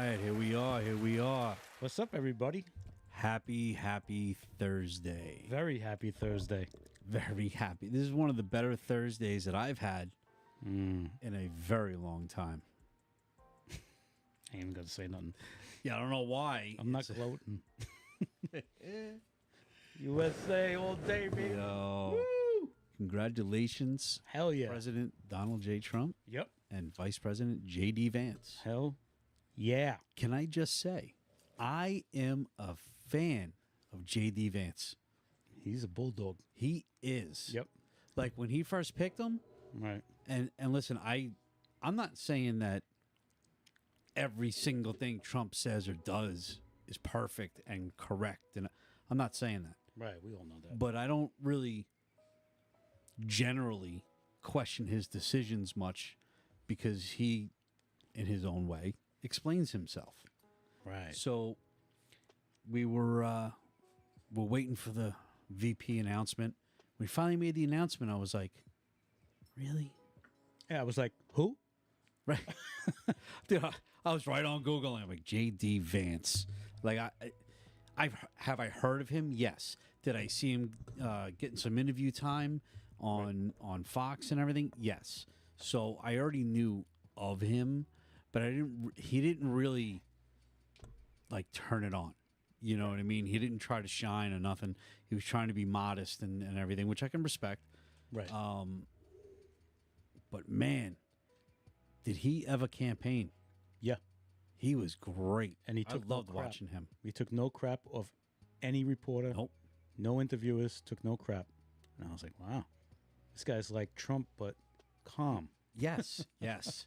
right, here we are. Here we are. What's up, everybody? Happy Thursday. Very happy Thursday. Very happy. This is one of the better Thursdays that I've had in a very long time. I ain't even gonna say nothing. Yeah, I don't know why. I'm not gloating. USA all day, baby. Yo, congratulations, Hell yeah. President Donald J. Trump Yep. and Vice President J.D. Vance. Hell yeah. Can I just say, I am a fan of J.D. Vance. He's a bulldog. He is. Yep. Like when he first picked him, Right. and listen, I'm not saying that every single thing Trump says or does is perfect and correct, and I'm not saying that. Right. We all know that. But I don't really generally question his decisions much because he, in his own way, explains himself. Right. So we're waiting for the VP announcement. We finally made the announcement. I was like, really? Yeah, I was like, who? Right. Dude, I was right on Google and I'm like, J.D. Vance. Like, have I heard of him? Yes. Did I see him getting some interview time on Fox and everything? Yes. So I already knew of him, but he didn't really like turn it on. You know what I mean? He didn't try to shine or nothing. He was trying to be modest and everything, which I can respect. Right. But man, did he ever campaign? Yeah. He was great. And he I took no loved crap. watching him. We took no crap of any reporter. Nope. No interviewers. Took no crap. And I was like, wow. This guy's like Trump, but calm. Yes. Yes.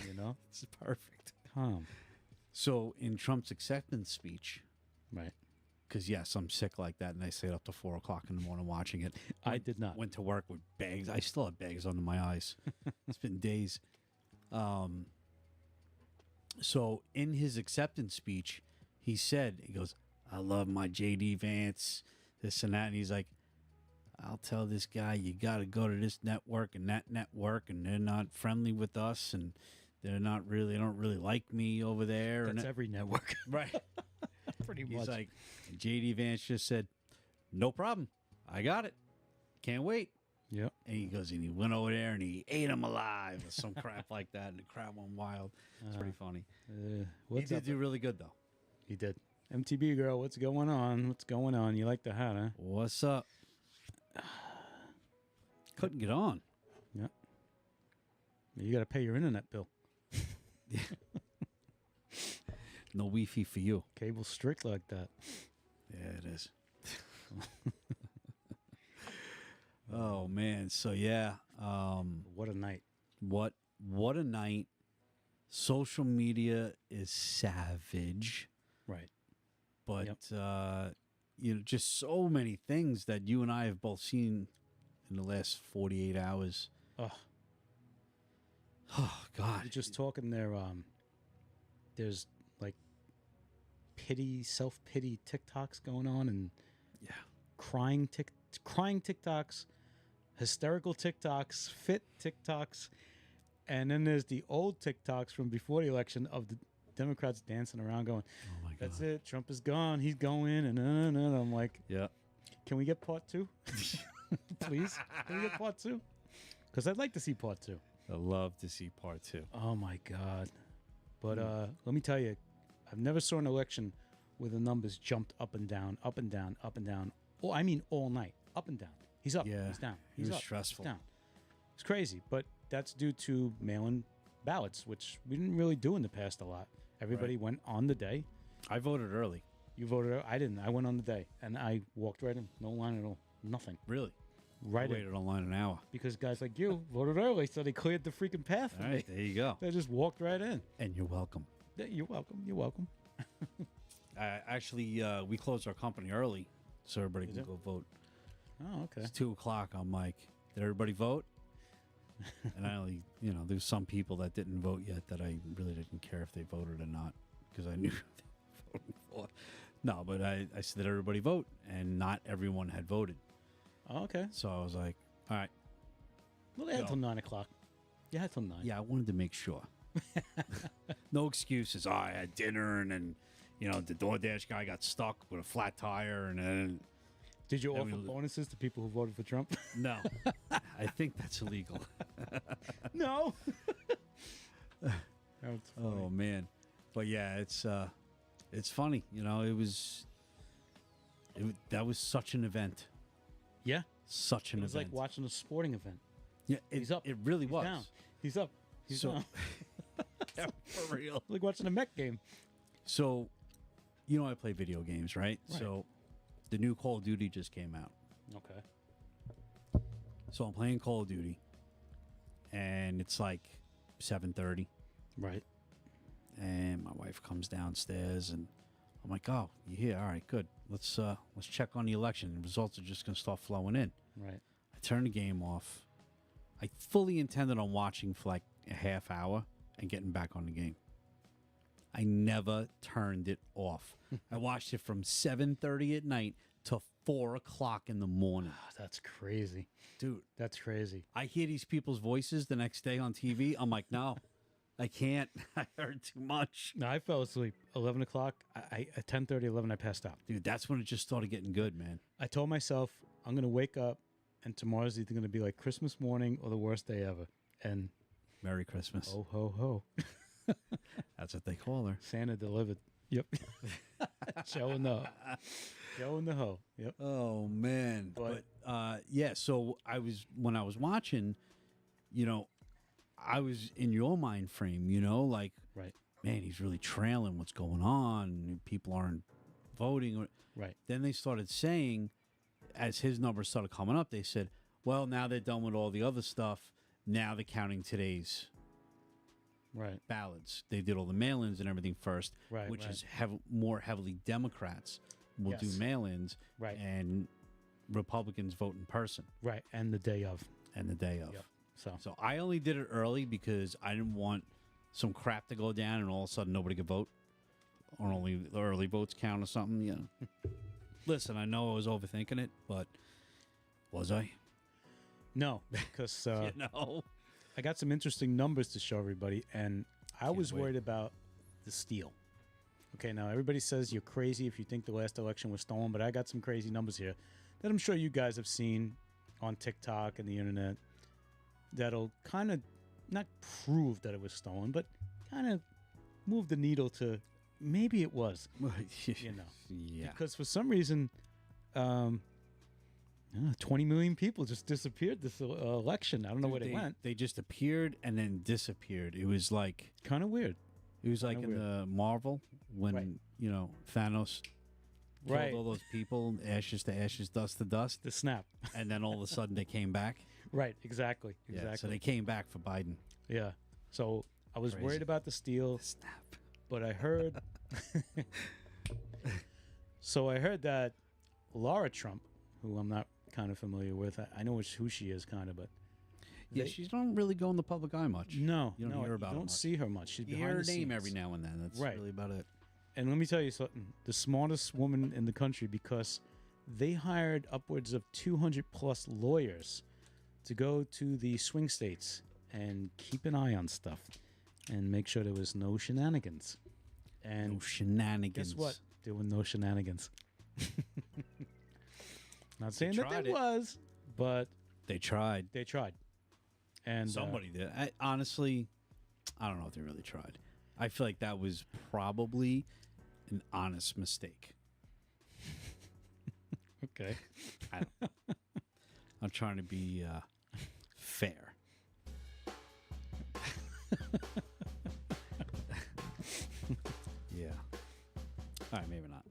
You know? It's perfect. Calm. So in Trump's acceptance speech, Right. because yes, I'm sick like that, and I stayed up to 4 o'clock in the morning watching it. I did not. Went to work with bags. I still have bags under my eyes. It's been days. So in his acceptance speech, he goes, I love my J.D. Vance, this and that. And he's like, I'll tell this guy, you got to go to this network and that network, and they're not friendly with us, and they don't really like me over there. That's and every network. right. Pretty He's much. like, J.D. Vance just said, no problem. I got it. Can't wait. Yep. And he goes, and he went over there and he ate him alive or some crap like that. And the crowd went wild. It's pretty funny. He What's did up? do really good, though. He did. MTB girl, what's going on? What's going on? You like the hat, huh? What's up? Couldn't get on. Yeah. You got to pay your internet bill. No Wi-Fi for you. Cable strict like that. Yeah, it is. Oh, man. So, yeah. What a night. What a night. Social media is savage. Right. But, Yep. Just so many things that you and I have both seen in the last 48 hours. Ugh. Oh, God. You're just talking there. There's like self-pity TikToks going on, and Yeah. crying TikToks, hysterical TikToks, fit TikToks, and then there's the old TikToks from before the election of the Democrats dancing around going, Oh, my God. that's it, Trump is gone, he's going, and I'm like, Yeah. can we get part 2? Please? Can we get part 2? Because I'd like to see part 2. I love to see part 2. Oh, my God. But let me tell you, I've never saw an election where the numbers jumped up and down, up and down, up and down. Oh, I mean all night, up and down. He's up, Yeah, he's down, it he's was up, stressful. he's down. It's crazy, but that's due to mail-in ballots, which we didn't really do in the past a lot. Everybody went on the day. I voted early. You voted. I didn't. I went on the day, and I walked right in. No line at all. Nothing. Really? Right I in. waited online an hour. Because guys like you voted early, so they cleared the freaking path for All me. right, there you go. They just walked right in. And you're welcome. Yeah, you're welcome. You're welcome. Actually, we closed our company early so everybody Did can you? go vote. Oh, okay. It's 2 o'clock. I'm like, did everybody vote? And I only, there's some people that didn't vote yet that I really didn't care if they voted or not because I knew they were voting for. No, but I said that everybody vote, and not everyone had voted. Oh, okay. So I was like, all right. Well, they had No. till 9 o'clock. You had till 9. Yeah, I wanted to make sure. no excuses. Oh, I had dinner, and then the DoorDash guy got stuck with a flat tire, and then Did you Then offer we lo- bonuses to people who voted for Trump? no, I think that's illegal. No. That's funny. Oh man, but yeah, it's funny. That was such an event, Yeah. such an It was event. like watching a sporting event. Yeah, He's up. It really He's was. down. He's up. He's So- down. Yeah, for real. Like watching a Met game. So, I play video games, right? Right. So, the new Call of Duty just came out. Okay. So I'm playing Call of Duty, and it's like 7:30, Right. and my wife comes downstairs, and I'm like, "Oh, you here? All right, good. Let's check on the election. The results are just gonna start flowing in." Right. I turn the game off. I fully intended on watching for like a half hour and getting back on the game. I never turned it off. I watched it from 7:30 at night to 4 o'clock in the morning. That's crazy. Dude, That's crazy. I hear these people's voices the next day on TV. I'm like, no, I can't. I heard too much. No, I fell asleep. 11 o'clock. At 10:30, 11, I passed out. Dude, that's when it just started getting good, man. I told myself I'm going to wake up and tomorrow's either going to be like Christmas morning or the worst day ever. And Merry Christmas. ho, ho, ho. That's what they call her. Santa delivered. Yep. Joe and the ho. Yep. Oh man, But- yeah. So when I was watching, I was in your mind frame. Like, Right. man, he's really trailing what's going on. People aren't voting. Right. Then they started saying, as his numbers started coming up, they said, "Well, now they're done with all the other stuff. Now they're counting today's Right. ballots. They did all the mail-ins and everything first, Right, which right. is more heavily Democrats will do Yes. mail-ins, Right. and Republicans vote in person Right. And the day of. and the day of. Yep. So. So I only did it early because I didn't want some crap to go down and all of a sudden nobody could vote, or only the early votes count or something. Listen, I know I was overthinking it, but was I? No, because I got some interesting numbers to show everybody, and I was wait. worried about the steal. Okay, now everybody says you're crazy if you think the last election was stolen, but I got some crazy numbers here that I'm sure you guys have seen on TikTok and the internet that'll kind of not prove that it was stolen, but kind of move the needle to maybe it was. Yeah. Because for some reason, 20 million people just disappeared this election. I don't know where they went. They just appeared and then disappeared. It was like Kind of weird. in the Marvel when Right. Thanos killed Right. all those people, ashes to ashes, dust to dust, The snap. and then all of a sudden they came back. Right, exactly. Yeah, so Exactly. they came back for Biden. Yeah. So I was Crazy. worried about the steal, Snap. but I heard. So I heard that Laura Trump, who I'm not kind of familiar with, I know who she is, kind of, but Yeah, they- she don't really go in the public eye much. no, You don't no, hear about her you don't much. see her much. She's You behind hear her the name scenes. every now and then. That's Right. really about it. And let me tell you something: the smartest woman in the country, because they hired upwards of 200 plus lawyers to go to the swing states and keep an eye on stuff and make sure there was no shenanigans. And No shenanigans. guess what? There were no shenanigans. Not saying that tried there it. was, but They tried. they tried. And Somebody did. Honestly, I don't know if they really tried. I feel like that was probably an honest mistake. okay. I'm trying to be fair. Yeah. All right, maybe not.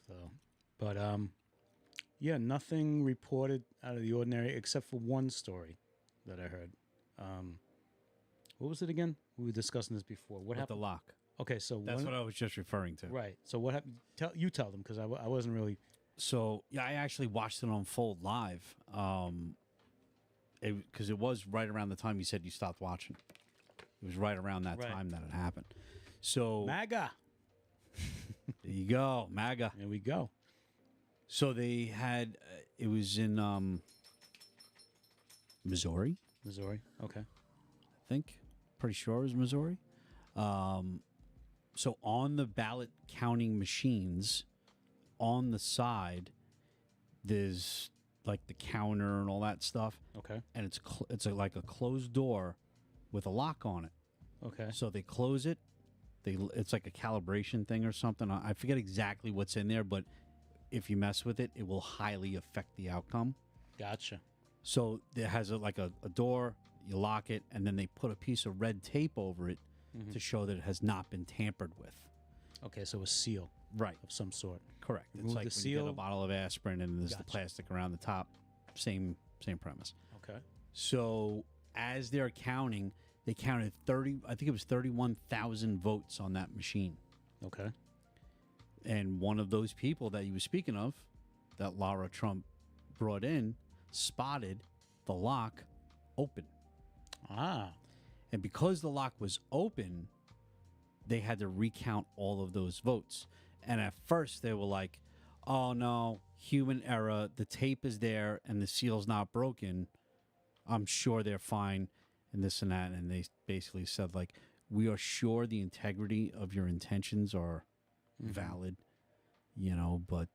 So, but yeah, nothing reported out of the ordinary except for one story that I heard. What was it again? We were discussing this before. What With happened? the lock. Okay, so That's one, what I was just referring to. right. So what happened? Tell them because I wasn't really. So yeah, I actually watched it unfold live. Because it was right around the time you said you stopped watching. It was right around that Right. time that it happened. So MAGA. there you go, MAGA. There we go. So they had it was in Missouri, Missouri. Okay. I think. Pretty sure it was Missouri. So on the ballot counting machines, on the side, there's like the counter and all that stuff, Okay. and it's like a closed door with a lock on it. Okay. So they close it. It's like a calibration thing or something. I forget exactly what's in there, but if you mess with it, it will highly affect the outcome. Gotcha. So it has like a door. You lock it, and then they put a piece of red tape over it to show that it has not been tampered with. Okay, so a seal Right. of some sort. Correct. Remove It's like the when you get a seal. bottle of aspirin and there's the Gotcha. plastic around the top. Same premise. Okay. So as they're counting, they counted 30. I think it was 31,000 votes on that machine. Okay. And one of those people that you were speaking of, that Lara Trump brought in, spotted the lock open. Ah. And because the lock was open, they had to recount all of those votes. And at first they were like, oh no, human error. The tape is there and the seal's not broken. I'm sure they're fine and this and that. And they basically said, like, we are sure the integrity of your intentions are valid, but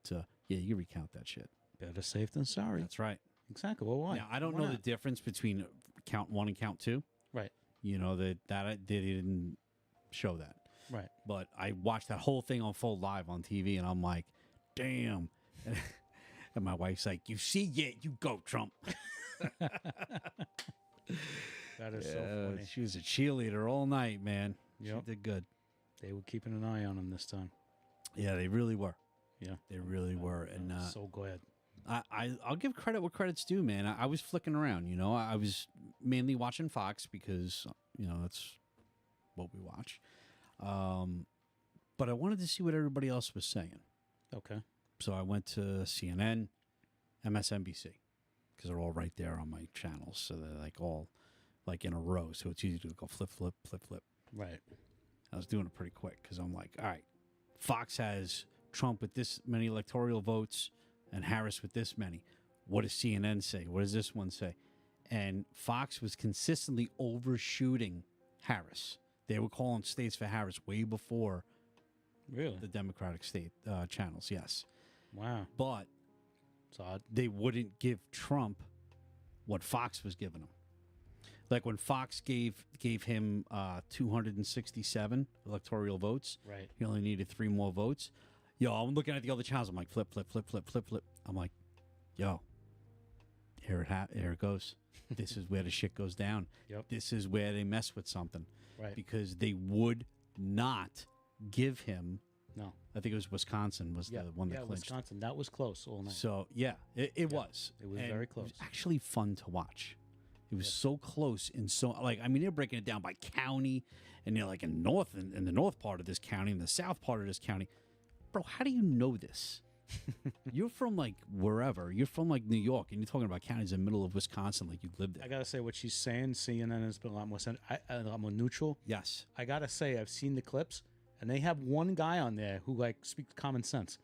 yeah, you recount that shit. Better safe than sorry. That's right. Exactly. Well, why? Now, I don't Why know the not? difference between count one and count two. Right. That they didn't show that. Right. But I watched that whole thing unfold live on TV, and I'm like, damn. And my wife's like, you see, yeah, you go, Trump. That is so funny. She was a cheerleader all night, man. Yep. She did good. They were keeping an eye on him this time. Yeah, they really were. Yeah. They really were. And So glad. I'll give credit what credit's due, man. I was flicking around, I was mainly watching Fox because, that's what we watch. But I wanted to see what everybody else was saying. Okay. So I went to CNN, MSNBC, because they're all right there on my channels. So they're like all like in a row. So it's easy to go flip, flip, flip, flip. Right. I was doing it pretty quick because I'm like, all right, Fox has Trump with this many electoral votes and Harris with this many. What does CNN say? What does this one say? And Fox was consistently overshooting Harris. They were calling states for Harris way before Really? the Democratic state channels, yes. Wow. But It's odd. they wouldn't give Trump what Fox was giving him. Like when Fox gave him 267 electoral votes, Right. he only needed 3 more votes. Yo, I'm looking at the other channels. I'm like, flip, flip, flip, flip, flip, flip. I'm like, yo, here it goes. This is where the shit goes down. Yep. This is where they mess with something. Right. Because they would not give him. No. I think it was Wisconsin was the one that clinched. Wisconsin. That was close all night. So yeah, it was. It was And very It close. was actually fun to watch. It was so close and so they're breaking it down by county, and they're like in the north part of this county, and the south part of this county. Bro, how do you know this? You're from like wherever. You're from like New York, and you're talking about counties in the middle of Wisconsin, like you lived there. I gotta say, what she's saying, CNN has been a lot more a lot more neutral. Yes. I gotta say, I've seen the clips, and they have one guy on there who like speaks common sense,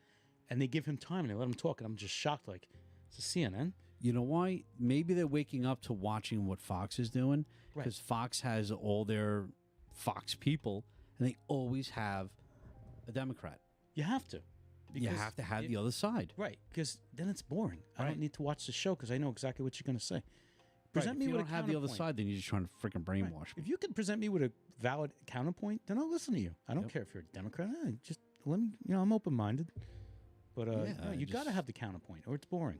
and they give him time and they let him talk, and I'm just shocked. Like, it's a CNN. You know why? Maybe they're waking up to watching what Fox is doing, Right. because Fox has all their Fox people, and they always have a Democrat. You have to. You have to have the other side. Right, because then it's boring. I Right. don't need to watch the show because I know exactly what you're going to say. Right. Present If me you with don't a have the other counterpoint. side, then you're just trying to freaking Right. brainwash me. If you can present me with a valid counterpoint, then I'll listen to you. I don't Yep. care if you're a Democrat. Just let me. I'm open-minded. But Yeah, no, you got to just- have the counterpoint, or it's boring.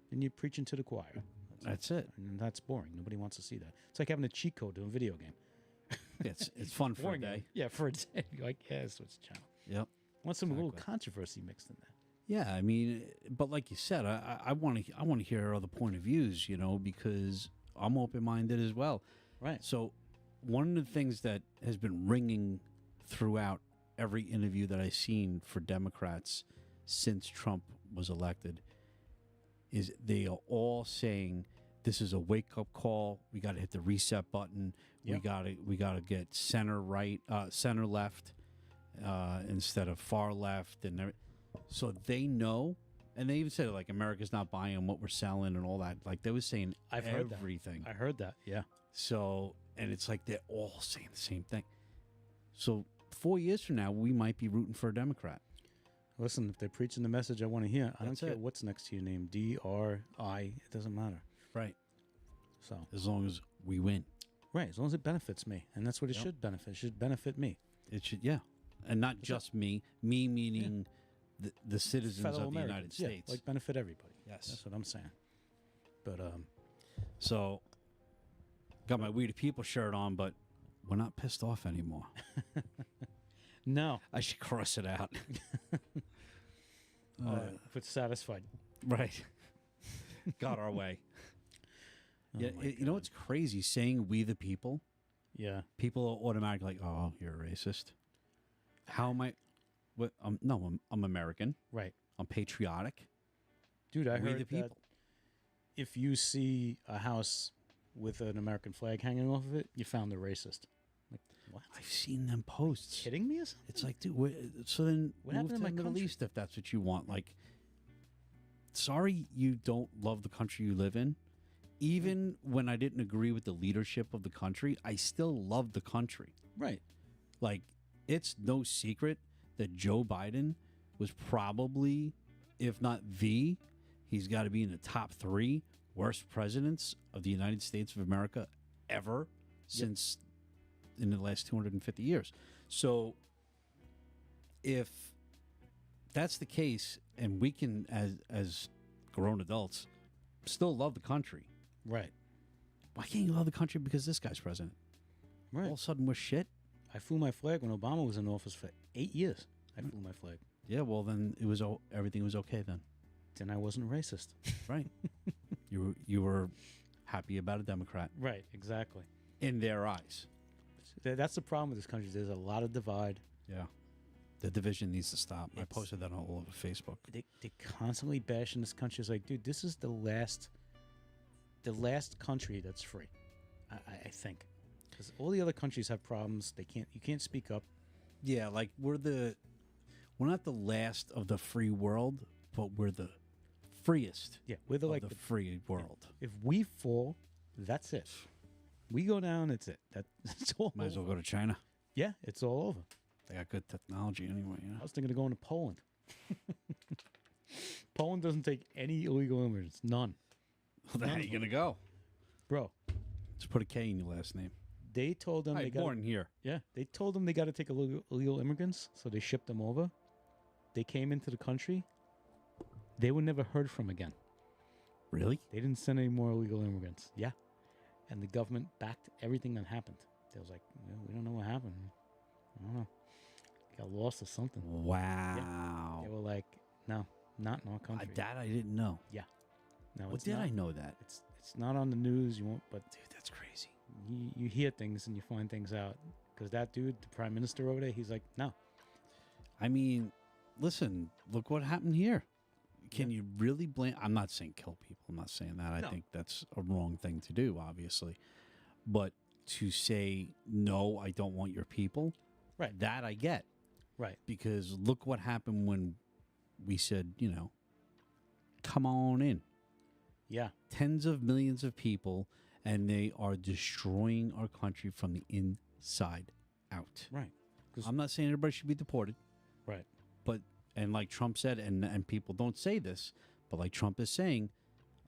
Then you're preaching to the choir. That's it. And that's boring. Nobody wants to see that. It's like having a cheat code to a video game. It's fun for a Boring. day. Yeah, for a day. You're like, yeah, switch channel. Yep. Want some little Exactly. controversy mixed in there. Yeah, I mean, but like you said, I want to hear other point of views, because I'm open minded as well. Right. So, one of the things that has been ringing throughout every interview that I've seen for Democrats since Trump was elected is they are all saying this is a wake up call. We got to hit the reset button. Yeah. We got to get center right, center left instead of far left, and so they know. And they even said like America's not buying what we're selling and all that. Like they was saying I've heard that. everything. I heard that. Yeah. So, and it's like they're all saying the same thing. So 4 years from now, we might be rooting for a Democrat. Listen, if they're preaching the message I want to hear, I don't That's care it. what's next to your name, D-R-I, it doesn't matter. Right. So, As long as we win. right, as long as it benefits me, and that's what it Yep. should benefit. It should benefit me. It should, yeah. And not just me. Me meaning the citizens Fellow of the United Americans, States. like benefit everybody. Yes. That's what I'm saying. But So, got my We the People shirt on, but we're not pissed off anymore. no, I should cross it out. but satisfied. Right. Got our way. Oh Yeah, my you know what's crazy? Saying we the people, Yeah, people are automatically like, oh, you're a racist. How am I? What? No, I'm American. right, I'm patriotic. dude. I we heard the people. that if you see a house with an American flag hanging off of it, you found a racist. Like, what? I've seen them posts. Kidding me or something? It's like, dude, so then What move happened to in the my Middle country? East if that's what you want. Like, sorry you don't love the country you live in. Even when I didn't agree with the leadership of the country, I still love the country. Right. Like, it's no secret that Joe Biden was probably, if not he's got to be in the top 3 worst presidents of the United States of America ever since in the last 250 years. So if that's the case, and we can, as grown adults, still love the country, Right. why can't you love the country because this guy's president? Right. All of a sudden we're shit? I flew my flag when Obama was in office for 8 years. I flew my flag. Yeah, well then it was everything was okay then. Then I wasn't racist. Right. you were happy about a Democrat Right. Exactly. in their eyes. That's the problem with this country. There's a lot of divide. Yeah. The division needs to stop. I It's- posted that all over Facebook. They constantly bashing this country. It's like, dude, this is the last country that's free. I think, because all the other countries have problems. You can't speak up. Yeah, like we're not the last of the free world, but we're the freest Yeah, we're the of like the the, free world. if we fall, that's it. We go down, it's it. That's all. Might as well go to China. Yeah, it's all over. They got good technology anyway. You know? I was thinking of going to Poland. Poland doesn't take any illegal immigrants. None. Well, how are you gonna go? Bro, Just put a K in your last name. they told them I they got born here. they told them they got to take illegal immigrants, so they shipped them over. They came into the country. They were never heard from again. Really? They didn't send any more illegal immigrants. Yeah. And the government backed everything that happened. They was like, we don't know what happened. I don't know. Got lost or something. Wow. They were like, no, not in our country. That I didn't know. No, What it's did not. I know that? It's not on the news. You won't, but Dude, that's crazy. you hear things and you find things out. Because that dude, the prime minister over there, he's like, no. I mean, listen, look what happened here. Can you really blame? I'm not saying kill people. I'm not saying that. I No. think that's a wrong thing to do, obviously. But to say, no, I don't want your people, Right. that I get. Right. Because look what happened when we said, come on in. Yeah. Tens of millions of people, and they are destroying our country from the inside out. Right. 'Cause- I'm not saying everybody should be deported. Right. But, and like Trump said, and people don't say this, but like Trump is saying,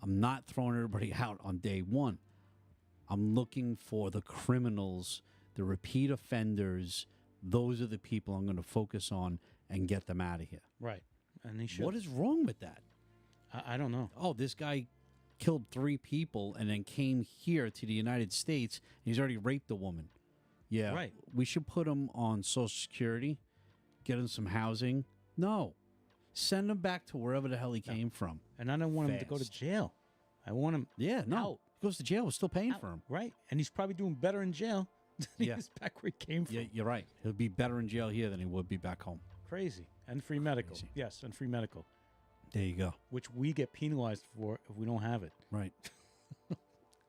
I'm not throwing everybody out on day one. I'm looking for the criminals, the repeat offenders. Those are the people I'm going to focus on and get them out of here. Right. And he should. What is wrong with that? I don't know. Oh, this guy killed 3 people and then came here to the United States. And he's already raped a woman. Yeah. Right. We should put him on Social Security, get him some housing. No. Send him back to wherever the hell he came from. And I don't want him to go to Fast. jail. I want him Yeah, no. out. He goes to jail. We're still paying out. for him. Right. And he's probably doing better in jail than he Yeah. is back where he came from. Yeah, you're right. He'll be better in jail here than he would be back home. Crazy. And free medical. Crazy. Yes, and free medical, There you go. which we get penalized for if we don't have it. Right.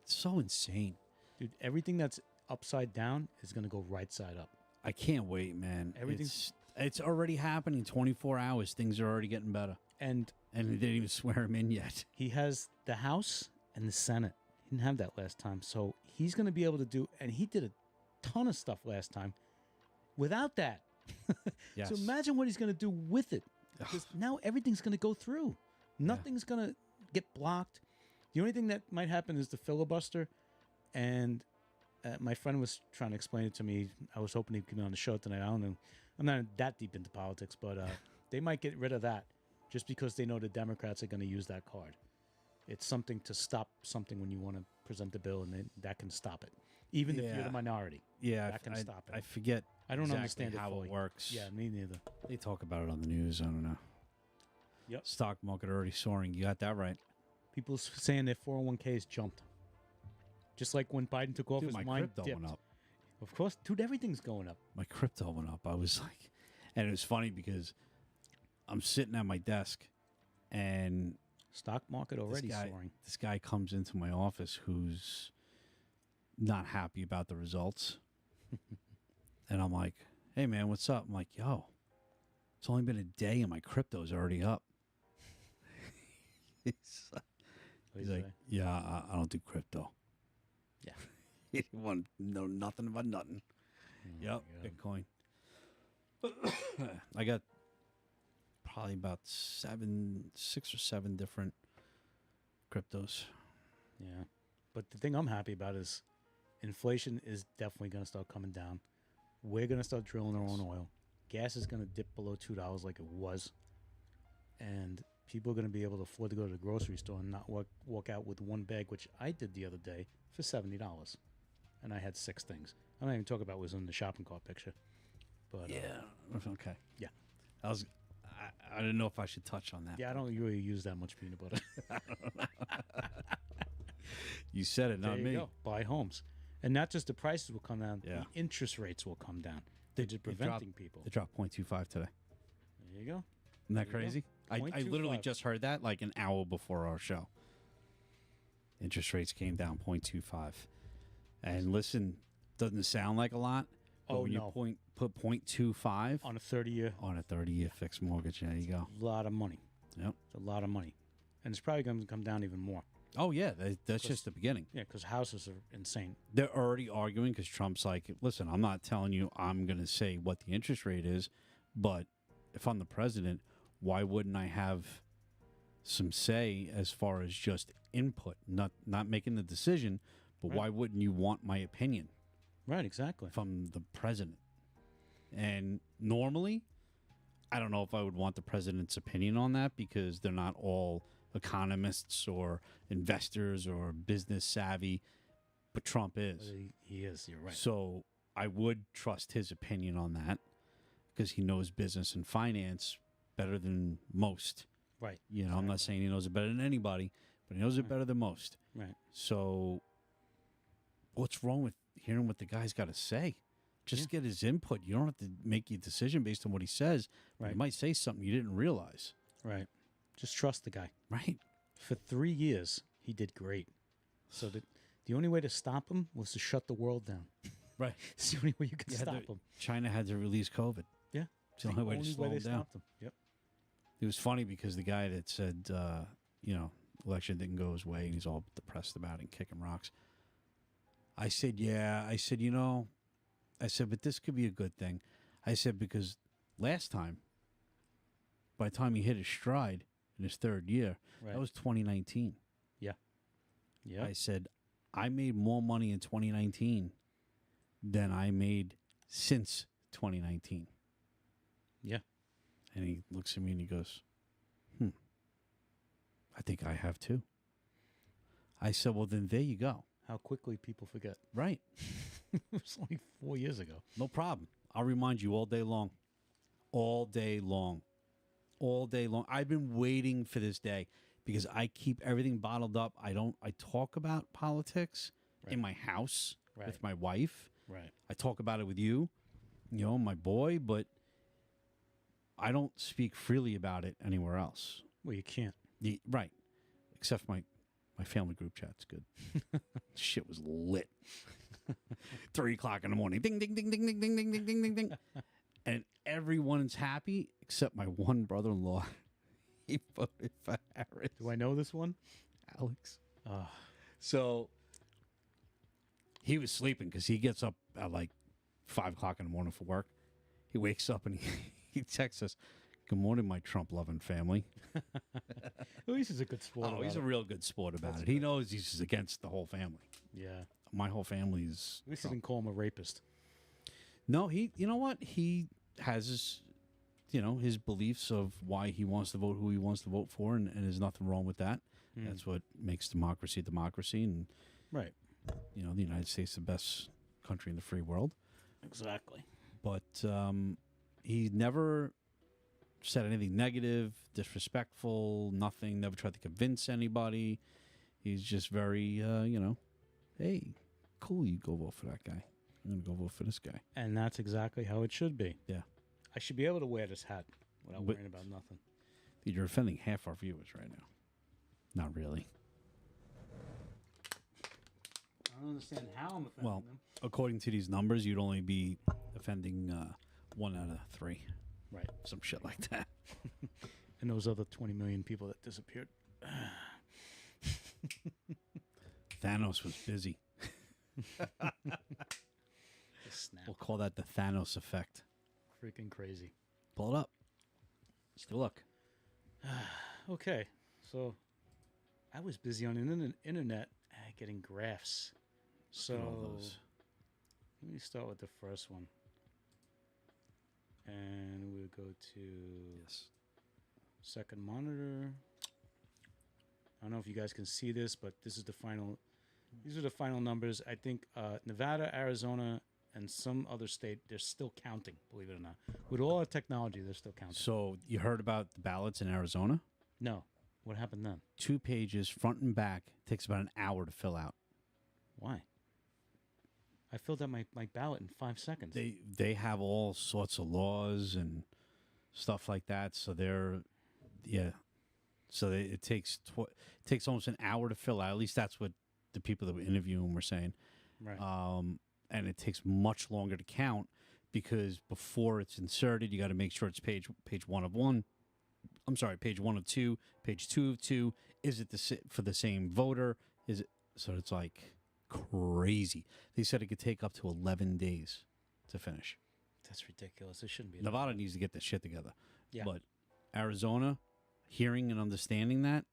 It's so insane. Dude, everything that's upside down is going to go right side up. I can't wait, man. Everything's- It's already happening. 24 hours. Things are already getting better. And And they didn't even swear him in yet. he has the House and the Senate. He didn't have that last time. So he's going to be able to do, and he did a ton of stuff last time. without that. Yes. So imagine what he's going to do with it. Because now everything's going to go through. Nothing's going to get blocked. The only thing that might happen is the filibuster. And my friend was trying to explain it to me. I was hoping he'd come on the show tonight. I don't know. I'm not that deep into politics, but they might get rid of that just because they know the Democrats are going to use that card. It's something to stop something when you want to present a bill, and that can stop it. Even if you're the minority. Yeah, that can stop it. I forget. I don't exactly understand how fully. it works. Yeah, me neither. They talk about it on the news. I don't know. Yep. Stock market already soaring. You got that right. People saying their 401ks jumped. Just like when Biden took office, Dude, my mine crypto dipped. went up. Of course, dude, everything's going up. My crypto went up. I was like, and it was funny because I'm sitting at my desk, and Stock market already soaring. this guy comes into my office who's not happy about the results. And I'm like, hey, man, what's up? I'm like, yo, it's only been a day and my crypto's already up. He's like, yeah, I don't do crypto. Yeah. He didn't want to know nothing about nothing. Yep, Bitcoin. I got probably about 6 or 7 different cryptos. Yeah. But the thing I'm happy about is inflation is definitely going to start coming down. We're going to start drilling our own oil. Gas is going to dip below $2 like it was. And people are going to be able to afford to go to the grocery store and not walk out with one bag, which I did the other day for $70. And I had 6 things. I'm not even talking about what was in the shopping cart picture. But Okay. Yeah. I didn't know if I should touch on that. Yeah, I don't really use that much peanut butter. You said it, not There you me. go. Buy homes. And not just the prices will come down, Yeah. the interest rates will come down. They're just preventing people. It dropped 0.25 today. There you go. Isn't that There you go. crazy? I literally 0.25. just heard that like an hour before our show. Interest rates came down 0.25. And listen, doesn't sound like a lot. But Oh, when no. you put 0.25 On a 30-year, on a 30-year fixed mortgage, there you go. a lot of money. Yep. It's a lot of money. And it's probably going to come down even more. Oh, yeah. That's just the beginning. Yeah, because houses are insane. They're already arguing because Trump's like, listen, I'm not telling you I'm going to say what the interest rate is, but if I'm the president, why wouldn't I have some say as far as just input, not making the decision, but Right. why wouldn't you want my opinion Right, exactly. if I'm the president? And normally, I don't know if I would want the president's opinion on that because they're not all economists or investors or business savvy, but Trump is. But he is, you're right. So I would trust his opinion on that because he knows business and finance better than most. Right. You know, I'm not saying he knows it better than anybody, but he knows it better than most. Right. So what's wrong with hearing what the guy's got to say? Just get his input. You don't have to make your decision based on what he says. Right. He might say something you didn't realize. Right. Just trust the guy. Right. For 3 years, he did great. So the only way to stop him was to shut the world down. Right. It's the only way you can You had stop to- him. China had to release COVID. Yeah. It's the only way to slow they him down. stopped him. Yep. It was funny because the guy that said, election didn't go his way and he's all depressed about it and kicking rocks. I said, yeah. I said, but this could be a good thing. I said, because last time, by the time he hit his stride in his 3rd year, Right. that was 2019. Yeah. I said, I made more money in 2019 than I made since 2019. Yeah. And he looks at me and he goes, I think I have too. I said, well, then there you go. How quickly people forget. Right. It was only 4 years ago. No problem. I'll remind you all day long. All day long. All day long. I've been waiting for this day because I keep everything bottled up. I talk about politics in my house with my wife. Right. I talk about it with you, my boy, but I don't speak freely about it anywhere else. Well, you can't. Right. Except for my family group chat's good. Shit was lit. 3 o'clock in the morning. Ding, ding, ding, ding, ding, ding, ding, ding, ding, ding, ding. And everyone's happy except my one brother-in-law. He voted for Harris. Do I know this one? Alex. Uh, So he was sleeping because he gets up at like 5 o'clock in the morning for work. he wakes up and he texts us, "Good morning, my Trump-loving family." At least he's a good sport. Oh, he's a about it. real good sport about That's it. He knows he's just against the whole family. Yeah. My whole family is. At least he Trump. didn't call him a rapist. No, you know what? He has his, his beliefs of why he wants to vote who he wants to vote for, and there's nothing wrong with that. Mm. That's what makes democracy, and Right. the United States the best country in the free world. Exactly. But he never said anything negative, disrespectful, nothing. Never tried to convince anybody. He's just very, hey, cool. You go vote for that guy. I'm gonna go vote for this guy. And that's exactly how it should be. Yeah. I should be able to wear this hat without But- worrying about nothing. Dude, you're offending half our viewers right now. Not really. I don't understand how I'm offending Well, them. according to these numbers, you'd only be offending 1 out of 3. Right. Some shit like that. And those other 20 million people that disappeared. Thanos was busy. Just snap. We'll call that the Thanos effect. Freaking crazy. Pull it up. Still look. Okay. So I was busy on the internet getting graphs. So Look at all those. let me start with the first one. And we'll go to Yes. second monitor. I don't know if you guys can see this, but this is the final. These are the final numbers. I think Nevada, Arizona, and some other state, they're still counting, believe it or not. With all our technology, they're still counting. So you heard about the ballots in Arizona? No. What happened then? 2 pages, front and back. Takes about an hour to fill out. Why? I filled out my ballot in 5 seconds. They have all sorts of laws and stuff like that. So it takes almost an hour to fill out. At least that's what the people that were interviewing were saying. right. And it takes much longer to count because before it's inserted, you got to make sure it's page 1 of 1. I'm sorry, page 1 of 2, page 2 of 2. Is it for the same voter? Is it so? It's like crazy. They said it could take up to 11 days to finish. That's ridiculous. It shouldn't be. Nevada needs to get this shit together. Yeah. But Arizona, hearing and understanding that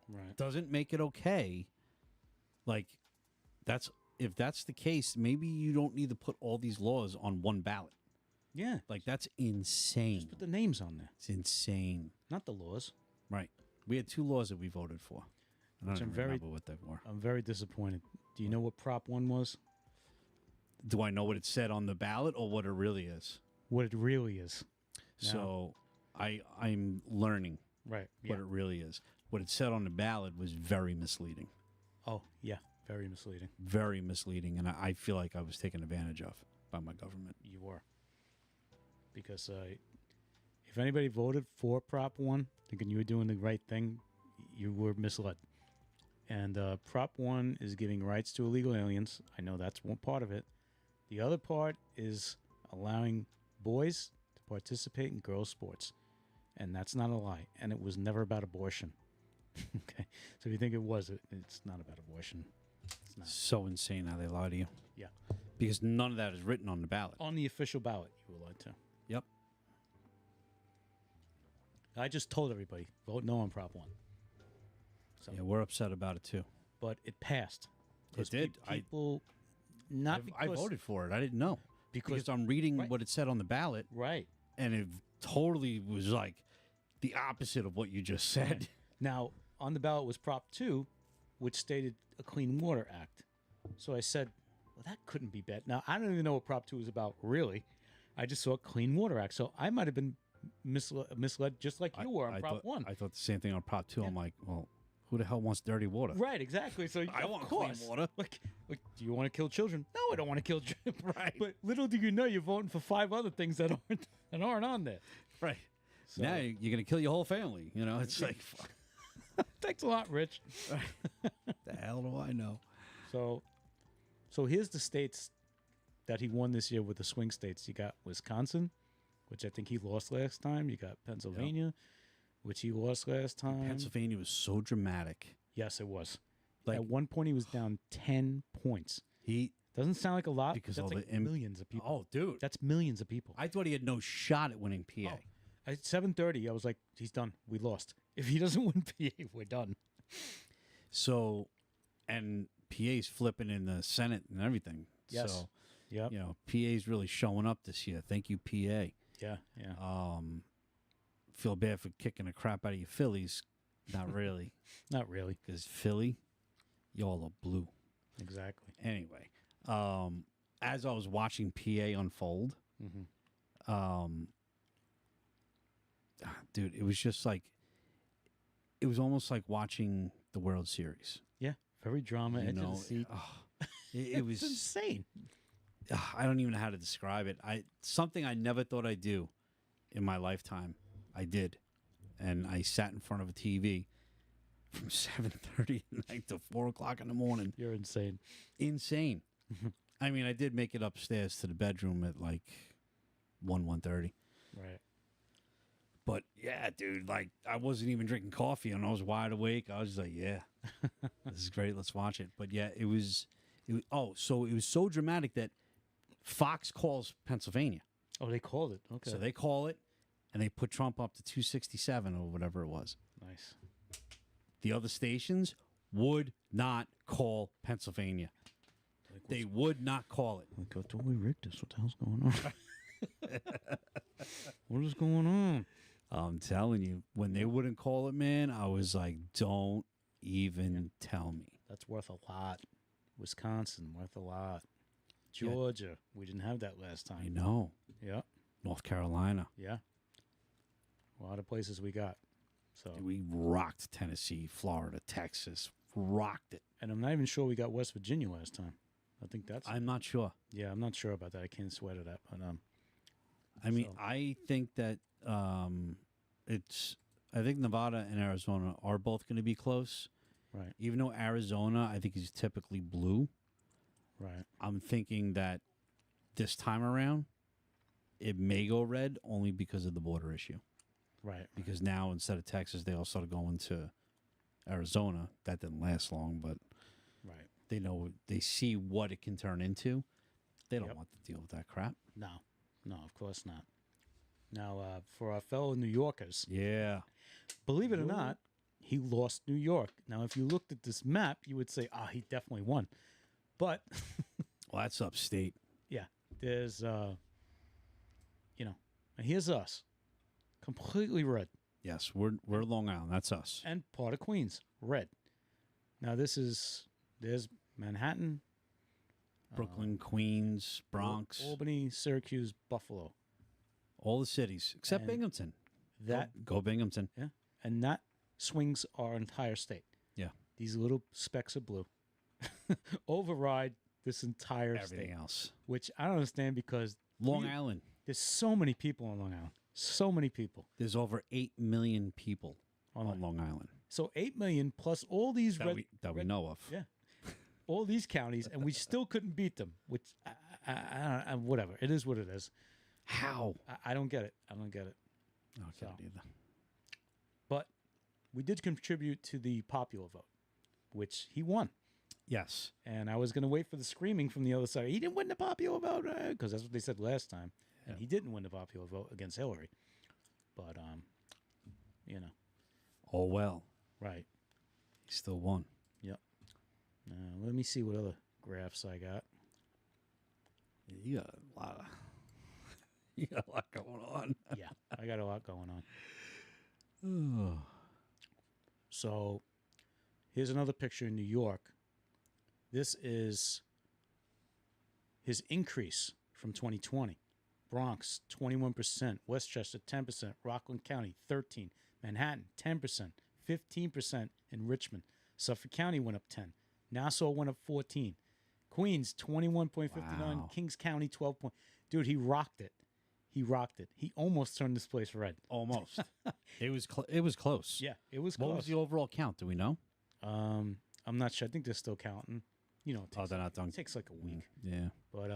Right. doesn't make it okay. Like, if that's the case, maybe you don't need to put all these laws on one ballot. Yeah. Like, that's insane. Just put the names on there, It's insane. not the laws. Right. We had 2 laws that we voted for. I don't Which I'm even very- remember what they were. I'm very disappointed. Do you know what Prop 1 was? Do I know what it said on the ballot or what it really is? What it really is. So I'm learning Right. what it really is. What it said on the ballot was very misleading. Oh, yeah. Very misleading. Very misleading. And I feel like I was taken advantage of by my government. You were. Because if anybody voted for Prop 1, thinking you were doing the right thing, you were misled. And Prop 1 is giving rights to illegal aliens. I know that's one part of it. The other part is allowing boys to participate in girls' sports. And that's not a lie. And it was never about abortion. Okay? So if you think it was, it's not about abortion. It's not. So insane how they lie to you. Yeah. Because none of that is written on the ballot. On the official ballot, you were lied to. Yep. I just told everybody, vote no on Prop 1. So, Yeah, we're upset about it too. but it passed. It did. People, not I because voted for it. I didn't know. because Because I'm reading right. what it said on the ballot, right and it totally was like the opposite of what you just said. now on the ballot was Prop 2, which stated a Clean Water Act. So I said, well, that couldn't be bad. Now I don't even know what Prop 2 is about, really. I just saw Clean Water Act, so I might have been misled just like you were on Prop thought, 1. I thought the same thing on Prop 2. Yeah. I'm like, well, who the hell wants dirty water? Right, exactly. So I of want course. clean water. Like, do you want to kill children? No, I don't want to kill children. Right. But little do you know, you're voting for 5 other things that aren't on there. Right. So, Now you're going to kill your whole family. You know, it's like, fuck, thanks a lot, Rich. the hell do I know? So here's the states that he won this year with the swing states. You got Wisconsin, which I think he lost last time. You got Pennsylvania, which he lost last time. Pennsylvania was so dramatic. Yes, it was. Like At one point, he was down 10 points. he Doesn't sound like a lot Because because that's all like the millions of people. Oh, dude. That's millions of people. I thought he had no shot at winning PA. Oh. At 7:30, I was like, he's done. We lost. If he doesn't win PA, we're done. So, and PA's flipping in the Senate and everything. Yes. So, Yep. you know, PA's really showing up this year. Thank you, PA. Yeah. Feel bad for kicking the crap out of your Phillies. Not really. Not really. Because Philly, y'all are blue. Exactly. Anyway, as I was watching PA unfold, dude, it was just like, it was almost like watching the World Series. Yeah. Very drama. You Edge of know, the seat. it was It's insane. I don't even know how to describe it. Something I never thought I'd do in my lifetime. I did, and I sat in front of a TV from 7:30 at night to 4:00 in the morning. You're insane. Insane. I mean, I did make it upstairs to the bedroom at like 1:30. Right. But yeah, dude, like I wasn't even drinking coffee, and I was wide awake. I was just like, yeah, this is great. Let's watch it. But yeah, it was. So it was so dramatic that Fox calls Pennsylvania. Oh, they called it. Okay. So they call it, and they put Trump up to 267 or whatever it was. Nice. The other stations would not call Pennsylvania. They would not call it. Like, I thought we rigged this. What the hell's going on? What is going on? I'm telling you, when they wouldn't call it, man, I was like, don't even tell me. That's worth a lot. Wisconsin, worth a lot. Georgia, we didn't have that last I time. know. Yeah, North Carolina. yeah. A lot of places we got. So, We rocked Tennessee, Florida, Texas. Rocked it. and I'm not even sure we got West Virginia last time. I think that's. I'm not sure. Yeah, I'm not sure about that. I can't swear to that, but I mean, So- I think that I think Nevada and Arizona are both going to be close. right, Even though Arizona, I think, is typically blue. right. I'm thinking that this time around, it may go red only because of the border issue. Right. Because now, instead of Texas, they all started going to Arizona. That didn't last long, but Right. they know, they see what it can turn into. They don't Yep. want to deal with that crap. No, of course not. Now, for our fellow New Yorkers, Yeah. believe it or not, he lost New York. Now, if you looked at this map, you would say, he definitely won. But, Well, that's upstate. yeah, there's, and here's us, completely red, Yes, we're Long Island. That's us. and part of Queens, red. Now, there's Manhattan, Brooklyn, Queens, Bronx, Albany, Syracuse, Buffalo. all the cities except And Binghamton. That Go Binghamton. Yeah, and that swings our entire state. Yeah. These little specks of blue override this entire Everything state, else. which I don't understand because Long we- Island. there's so many people on Long Island. So many people. There's over 8 million people On on Long Island So 8 million plus all these that we red- know of. Yeah. all these counties, and we still couldn't beat them. Which I whatever. It is what it is. How? I don't get it. I don't get it. I don't get So. it either. But we did contribute to the popular vote, which he won. Yes. And I was going to wait for the screaming from the other side. He didn't win the popular vote because that's what they said last time, and he didn't win the popular vote against Hillary. But Oh well. right. He still won. Yep. Let me see what other graphs I got. You got a lot of. You got a lot going on. Yeah, I got a lot going on. Oh. So, here's another picture in New York. This is his increase from 2020. Bronx, 21%. Westchester, 10%. Rockland County, 13%. Manhattan, 10%. 15% in Richmond. Suffolk County went up 10. Nassau went up 14. Queens, 21.59. Wow. Kings County, 12. Dude, he rocked it. He rocked it. He almost turned this place red. Almost. It was. It was close. Yeah, it was What close. was the overall count? Do we know? I'm not sure. I think they're still counting. It Oh, takes, they're not done. it takes like a week. Yeah. But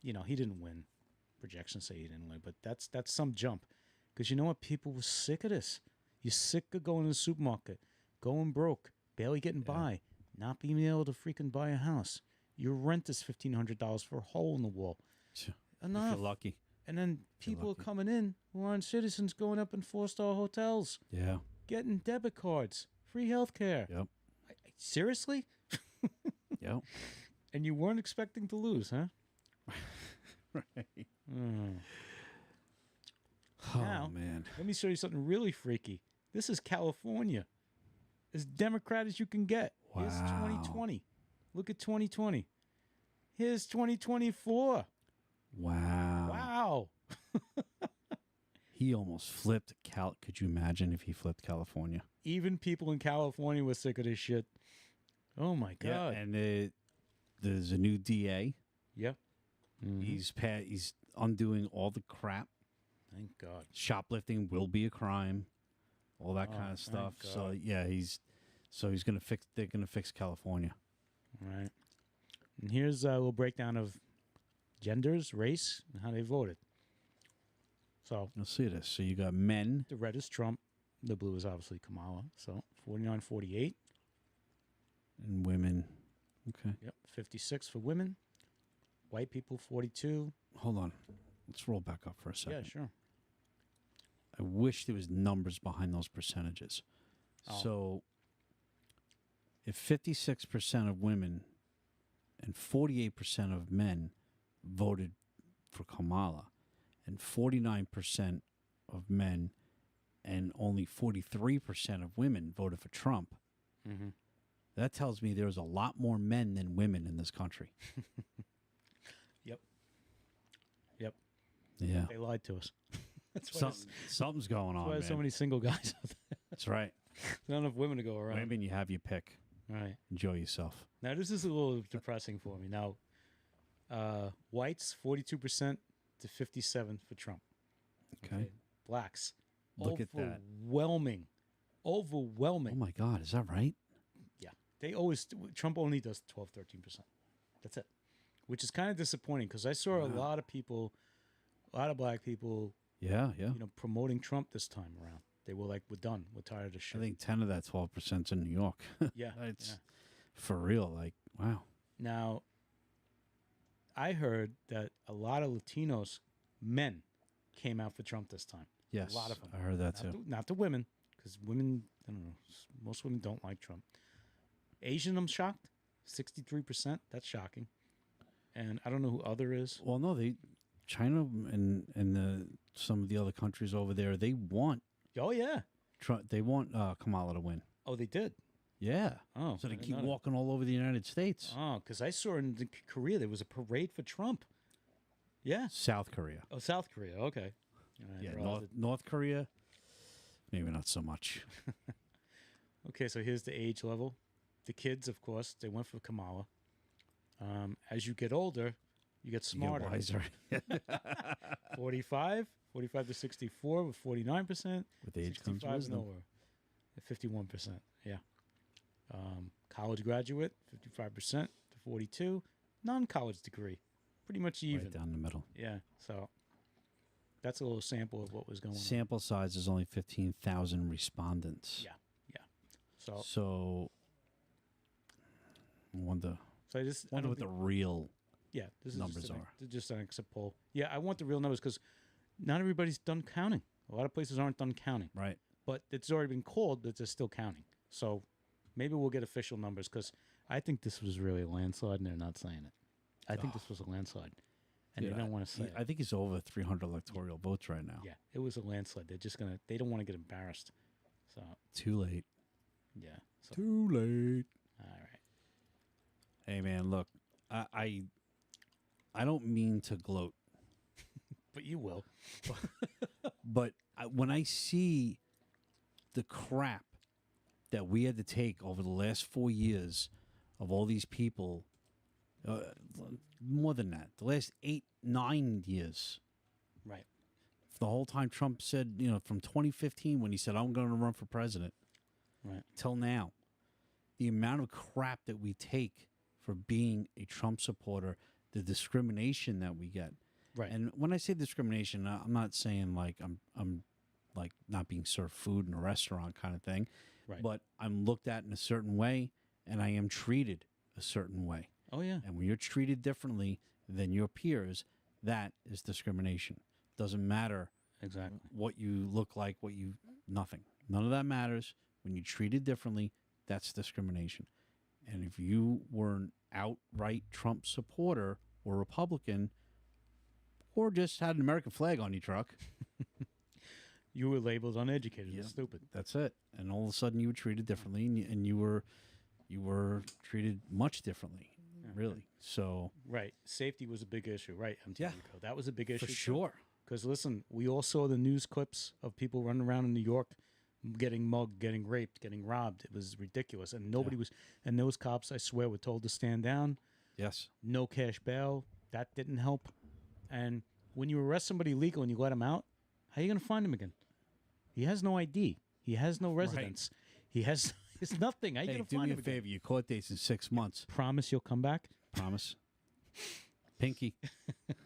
he didn't win. Projections say he didn't win, but that's some jump. Because you know what? People were sick of this. You're sick of going to the supermarket, going broke, barely getting by, not being able to freaking buy a house. Your rent is $1,500 for a hole in the wall. If Enough. you're lucky. And then If you're people are lucky. coming in who aren't citizens, going up in 4-star hotels, Yeah. getting debit cards, free health care. Yep. Seriously? Yep. And you weren't expecting to lose, huh? Right. Mm. Oh Now- man. Let me show you something really freaky. This is California. As Democrat as you can get. Here's Wow. 2020. Look at 2020. Here's 2024. Wow. Wow. He almost flipped Could you imagine if he flipped California? Even people in California were sick of this shit. Oh my God. And there's a new DA. Yep. Mhm. He's undoing all the crap. Thank God. Shoplifting will be a crime. All that Oh, kind of thank stuff. So God. yeah, he's gonna fix. They're gonna fix California. All right. And here's a little breakdown of genders, race, and how they voted. So You'll see this. So you got men. the red is Trump. The blue is obviously Kamala. So 49-48. And women. Okay. Yep. 56 for women. White people, 42. Hold on. Let's roll back up for a second. Yeah, sure. I wish there was numbers behind those percentages. Oh. So if 56% of women and 48% of men voted for Kamala and 49% of men and only 43% of women voted for Trump, Mm-hmm. that tells me there's a lot more men than women in this country. Yep. Yep. Yeah. They lied to us. That's why, Something's going that's on, why man. there's so many single guys out there. That's right. Not enough women to go around. Women, you have your pick. Right. Enjoy yourself. Now, this is a little depressing for me. Now, whites, 42% to 57 for Trump. Okay. Blacks. Look at that. Overwhelming. Overwhelming. Oh my God, is that right? They always, Trump only does 12, 13%. That's it. Which is kind of disappointing because I saw a Wow. lot of people, a lot of black people, Yeah, yeah. promoting Trump this time around. They were like, we're done. We're tired of this I shit. think 10 of that 12% in New York. Yeah. It's yeah. for real. Like, wow. Now, I heard that a lot of Latinos, men, came out for Trump this time. Yes. lot of them. I heard that Not too. not the women, because women, I don't know, most women don't like Trump. Asian, I'm shocked. 63%. That's shocking. And I don't know who other is. Well, no, China and some of the other countries over there, they want Oh, yeah. Kamala to win. Oh, they did. Yeah. Oh, So I they didn't keep know that. walking all over the United States. Oh, because I saw in Korea there was a parade for Trump. Yeah. South Korea. Oh, South Korea. Okay. All right, Yeah. well, North Korea, maybe not so much. Okay, so here's the age level. The kids, of course, they went for Kamala. As you get older, you get You get smarter. wiser 45 to 64 with 49%. with age comes 65 and wisdom. over at 51%. Yeah. College graduate, 55% to 42. Non-college degree, pretty much even. Right down the middle. Yeah. So that's a little sample of what was going on. Sample size is only 15,000 respondents. Yeah. So, So, I wonder I just I what don't the think, real yeah, this is numbers just an, are. just an exit poll. Yeah, I want the real numbers because not everybody's done counting. A lot of places aren't done counting, Right. but it's already been called, but they're still counting. So maybe we'll get official numbers because I think this was really a landslide and they're not saying it. I think this was a landslide, and Dude, they don't want to say it. I think he's over 300 electoral votes right now. Yeah, it was a landslide. They're just gonna. They don't want to get embarrassed. So Too late. yeah. So Too late. all right. Hey man, look, I don't mean to gloat, But you will. but when I see the crap that we had to take over the last 4 years of all these people, more than that, the last 8, 9 years, Right. the whole time Trump said, from 2015 when he said, I'm going to run for president, Right. till now, the amount of crap that we take for being a Trump supporter, the discrimination that we get. Right. And when I say discrimination, I'm not saying like I'm like not being served food in a restaurant kind of thing, Right. but I'm looked at in a certain way and I am treated a certain way. Oh yeah. And when you're treated differently than your peers, that is discrimination. Doesn't matter Exactly. what you look like, nothing. None of that matters. When you're treated differently, that's discrimination. And if you were an outright Trump supporter or Republican, or just had an American flag on your truck, You were labeled uneducated and Yeah. stupid. that's it. And all of a sudden, you were treated differently, and you were treated much differently, really. So Right. Safety was a big issue. Right. I'm Yeah. telling you, that was a big issue. for sure, Because listen, we all saw the news clips of people running around in New York getting mugged, getting raped, getting robbed. It was ridiculous. And nobody was, and those cops, I swear, were told to stand down, yes, no cash bail. That didn't help. And when you arrest somebody legal and you let him out, how are you going to find him again? He has no ID. He has no residence. He has it's nothing. How are you hey, going to do find me him a again? favor. Your court date's in 6 months. Promise you'll come back? Promise. Pinky.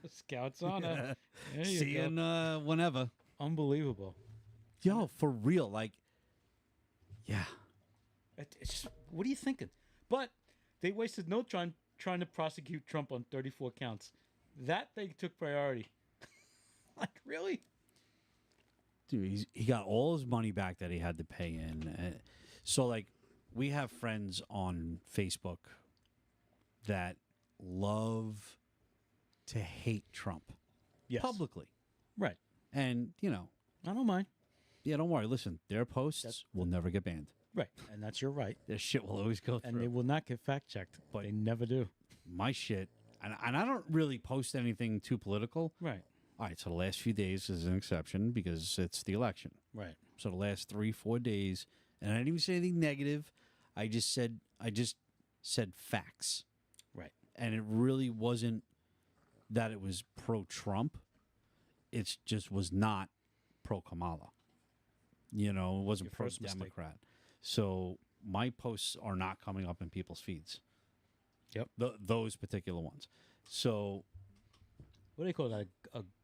Scouts on it. There you See go. you in, whenever. Unbelievable. Yo, for real. Like, yeah. It's just, what are you thinking? But they wasted no time trying to prosecute Trump on 34 counts. That they took priority. Like, really? Dude, he got all his money back that he had to pay in. So, like, we have friends on Facebook that love to hate Trump Yes. publicly. Right. And, I don't mind. yeah, don't worry. Listen, their posts will never get banned. Right. And that's your right. Their shit will always go And through. they will not get fact checked. But- They never do. My shit, and I don't really post anything too political. Right. All right, so the last few days is an exception because it's the election. Right. So the last 3-4 days, and I didn't even say anything negative. I just said facts, Right. and it really wasn't that it was pro-Trump. It just was not pro-Kamala. It wasn't Your first mistake. pro-Democrat. So my posts are not coming up in people's feeds. Yep. Those particular ones. So What do they call that?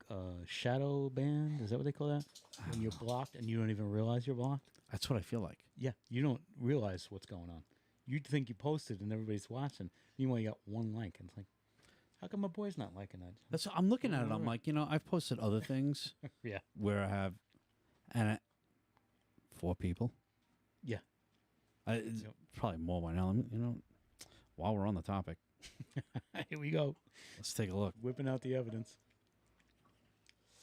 A shadow ban? Is that what they call that? When you're blocked and you don't even realize you're blocked? that's what I feel like. Yeah. You don't realize what's going on. You think you posted and everybody's watching. Meanwhile, you got one like. And it's like, how come my boy's not liking that? That's I'm looking at it. I'm Right. like, I've posted other things Yeah. where I have, and 4 people. Yeah. It's Yep. probably more by now. While we're on the topic, Here we go. let's take a look. Whipping out the evidence.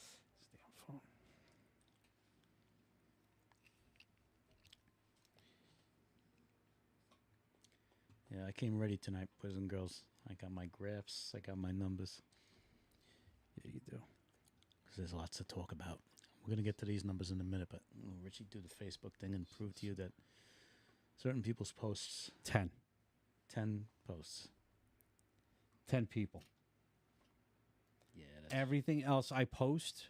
Stay on phone. Yeah, I came ready tonight, boys and girls. I got my graphs. I got my numbers. Yeah, you do. Because there's lots to talk about. We're going to get to these numbers in a minute, but Richie, do the Facebook thing and prove to you that certain people's posts, 10 posts. 10 people. Yeah, Everything else I post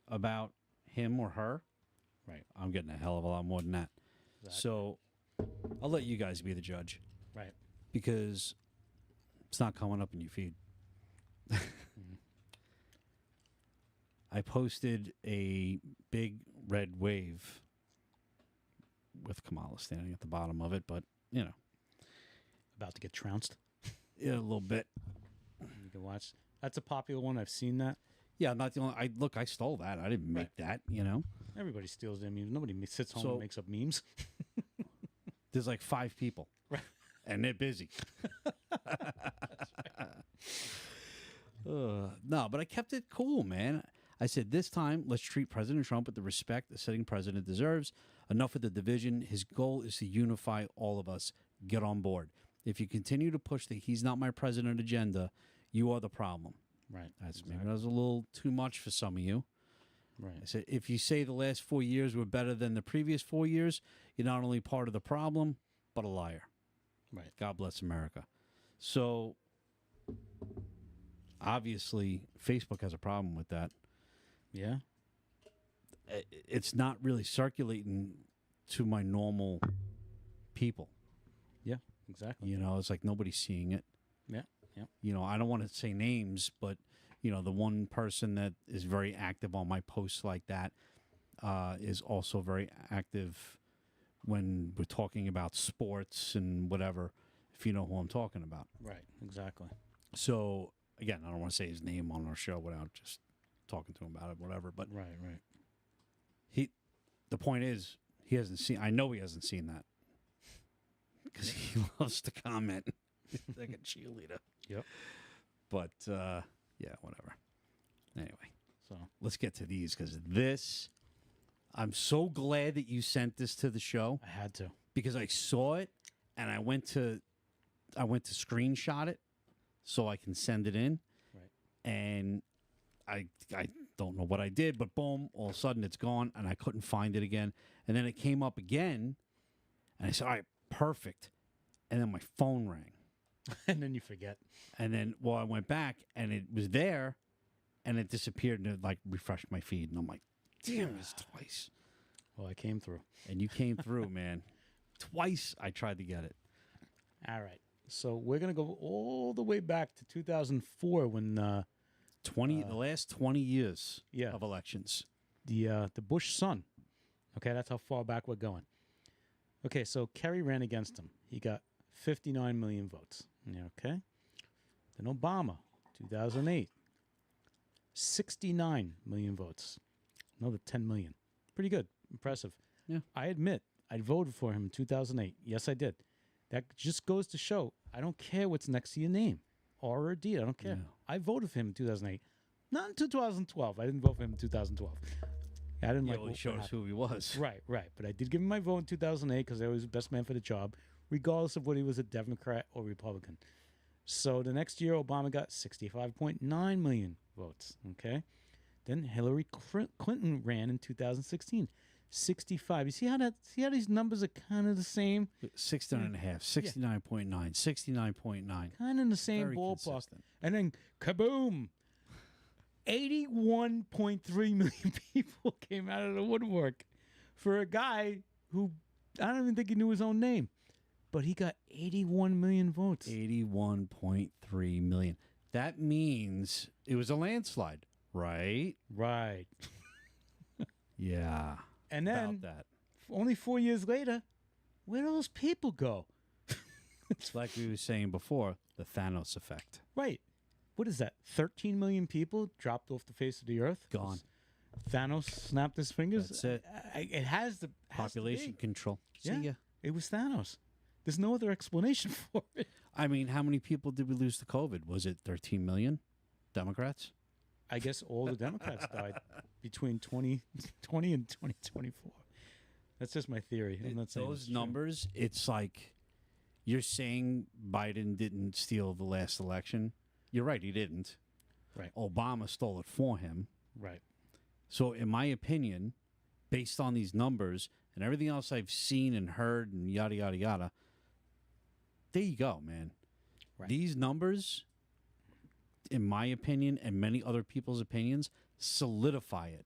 about him or her, right. I'm getting a hell of a lot more than that. Exactly. So I'll let you guys be the judge Right. because it's not coming up in your feed. I posted a big red wave with Kamala standing at the bottom of it, but About to get trounced. yeah, a little bit. You can watch. That's a popular one. I've seen that. Yeah, I'm not the only. I stole that. I didn't make that. Everybody steals their memes. Nobody sits home So- and makes up memes. There's like 5 people, Right. and they're busy. No, but I kept it cool, man. I said this time, let's treat President Trump with the respect the sitting president deserves. Enough with the division. His goal is to unify all of us. Get on board. If you continue to push the "he's not my president" agenda, you are the problem. Right. That's maybe that was a little too much for some of you. I Right. said, if you say the last 4 years were better than the previous 4 years, you're not only part of the problem, but a liar. Right. God bless America. So, obviously, Facebook has a problem with that. Yeah. It's not really circulating to my normal people. Yeah. Exactly. It's like nobody's seeing it. Yeah. Yeah. I don't want to say names, but the one person that is very active on my posts like that is also very active when we're talking about sports and whatever. if you know who I'm talking about. Right. Exactly. So again, I don't want to say his name on our show without just talking to him about it, whatever. But Right. Right. the point is, he hasn't seen. I know he hasn't seen that because he loves to comment like a cheerleader. Yep. But yeah, whatever. Anyway, So let's get to these because this. I'm so glad that you sent this to the show I had to. because I saw it and I went to screenshot it so I can send it in. Right. And I don't know what I did, but boom, all of a sudden it's gone and I couldn't find it again. And then it came up again and I said, all right, perfect. And then my phone rang. And then you forget. And then, well, I went back and it was there and it disappeared and it like refreshed my feed. And I'm like, damn, it's twice. Well, I came through. And you came through, man. Twice I tried to get it. All right. So we're gonna go all the way back to 2004 when The last 20 years yeah. of elections. the Bush son. Okay, that's how far back we're going. Okay, so Kerry ran against him. He got 59 million votes. Yeah, okay. Then Obama, 2008, 69 million votes. Another 10 million. Pretty good. Impressive. Yeah. I admit, I voted for him in 2008. Yes, I did. That just goes to show I don't care what's next to your name. R or D, I don't care. Yeah. I voted for him in 2008. Not in 2012. I didn't vote for him in 2012. I didn't Yeah, like well, he what showed us happened. who he was. Right, right. But I did give him my vote in 2008 because I was the best man for the job, regardless of whether he was a Democrat or Republican. So the next year, Obama got 65.9 million votes. Okay. Then Hillary Clinton ran in 2016. 65. You see how these numbers are kind of the same? 69.5, 69.9, 69.9. Kind of in the same Very ballpark. consistent. And then kaboom! 81.3 million people came out of the woodwork for a guy who I don't even think he knew his own name. But he got 81 million votes. 81.3 million. That means it was a landslide, right? Right. Yeah. And About then that. only 4 years later, where do those people go? It's like we were saying before, the Thanos effect. Right. What is that? 13 million people dropped off the face of the earth? Gone. Thanos snapped his fingers? That's it. It has the Population control. See Yeah. ya. It was Thanos. There's no other explanation for it. I mean, how many people did we lose to COVID? Was it 13 million Democrats? I guess all the Democrats died between 2020 and 2024. That's just my theory. I'm not saying it's Those true. numbers, it's like you're saying Biden didn't steal the last election. You're right, he didn't. Right. Obama stole it for him. Right. So, in my opinion, based on these numbers and everything else I've seen and heard and yada, yada, yada, there you go, man. Right. These numbers, in my opinion and many other people's opinions, solidify it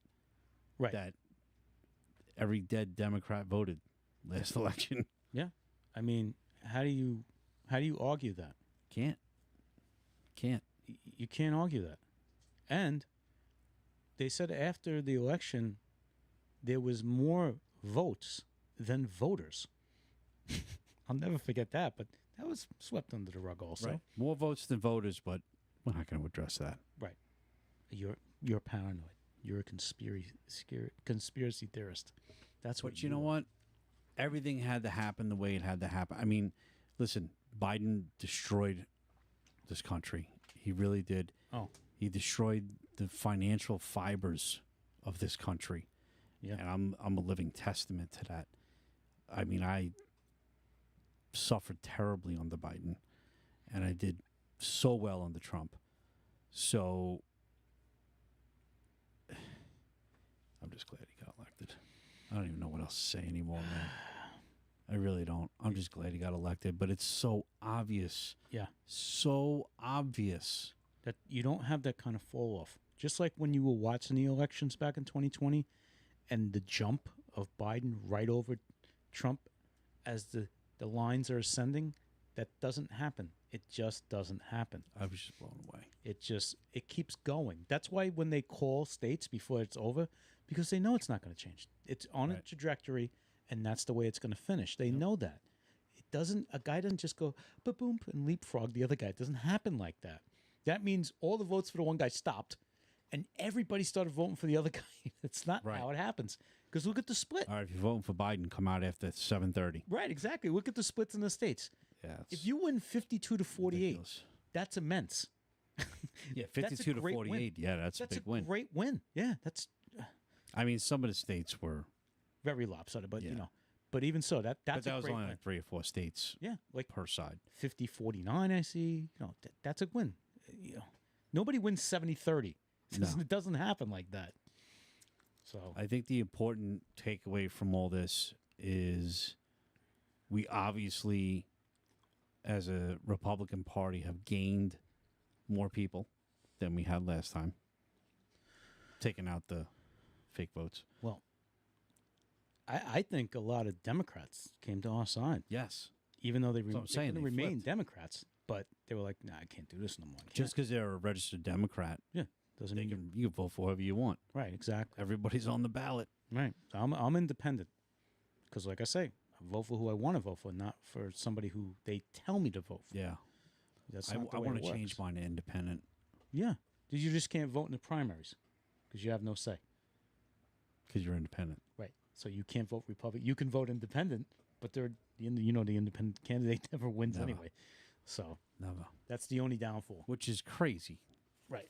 Right. that every dead Democrat voted last election. Yeah. I mean, how do you argue that? Can't. You can't argue that. And they said after the election, there was more votes than voters. I'll never forget that, but that was swept under the rug also. Right. More votes than voters, but we're not going to address that. Right. You're paranoid. You're a conspiracy theorist. That's what But you know what? Everything had to happen the way it had to happen. I mean, listen, Biden destroyed this country. He really did. Oh. He destroyed the financial fibers of this country. Yeah. And I'm a living testament to that. I mean, I suffered terribly under Biden, and I did so well under Trump. So I'm just glad he got elected. I don't even know what else to say anymore, man. I really don't. I'm just glad he got elected, but it's so obvious. Yeah. So obvious. That you don't have that kind of fall off. Just like when you were watching the elections back in 2020 and the jump of Biden right over Trump as the lines are ascending, that doesn't happen. It just doesn't happen. I was just blown away. It keeps going. That's why when they call states before it's over, because they know it's not going to change. It's on a Right. trajectory, and that's the way it's going to finish. They know that. a guy doesn't just go ba-boom and leapfrog the other guy. It doesn't happen like that. That means all the votes for the one guy stopped, and everybody started voting for the other guy. That's not Right. how it happens. Because look at the split. All right, if you're voting for Biden, come out after 7:30. Right, exactly. Look at the splits in the states. Yeah, If you win 52 to 48, ridiculous. that's immense. Yeah, That's a 52 to great win. 48. Yeah, that's a That's big win. great win. Yeah, that's I mean, some of the states were, very lopsided, but Yeah. but even so, that's but a that was great only win. like 3 or 4 states Yeah, like per side. 50-49, I see. That's a win. Nobody wins 70-30. No. It doesn't happen like that. So, I think the important takeaway from all this is we obviously, as a Republican Party, have gained more people than we had last time, taking out the fake votes. well, I think a lot of Democrats came to our side, Yes. even though what I'm saying, they they remain flipped. Democrats. But they were like, nah, I can't do this no more. I Just can't. because they're a registered Democrat, Doesn't they mean you can vote for whoever you want. right, exactly. Everybody's on the ballot. Right. So I'm independent because, like I say, I vote for who I want to vote for, not for somebody who they tell me to vote for. Yeah. That's I not the way want it to change works. mine to independent Yeah. You just can't vote in the primaries because you have no say. because you're independent. Right. So you can't vote Republican. You can vote independent, but the independent candidate never wins Never. anyway. So Never. that's the only downfall. Which is crazy. Right.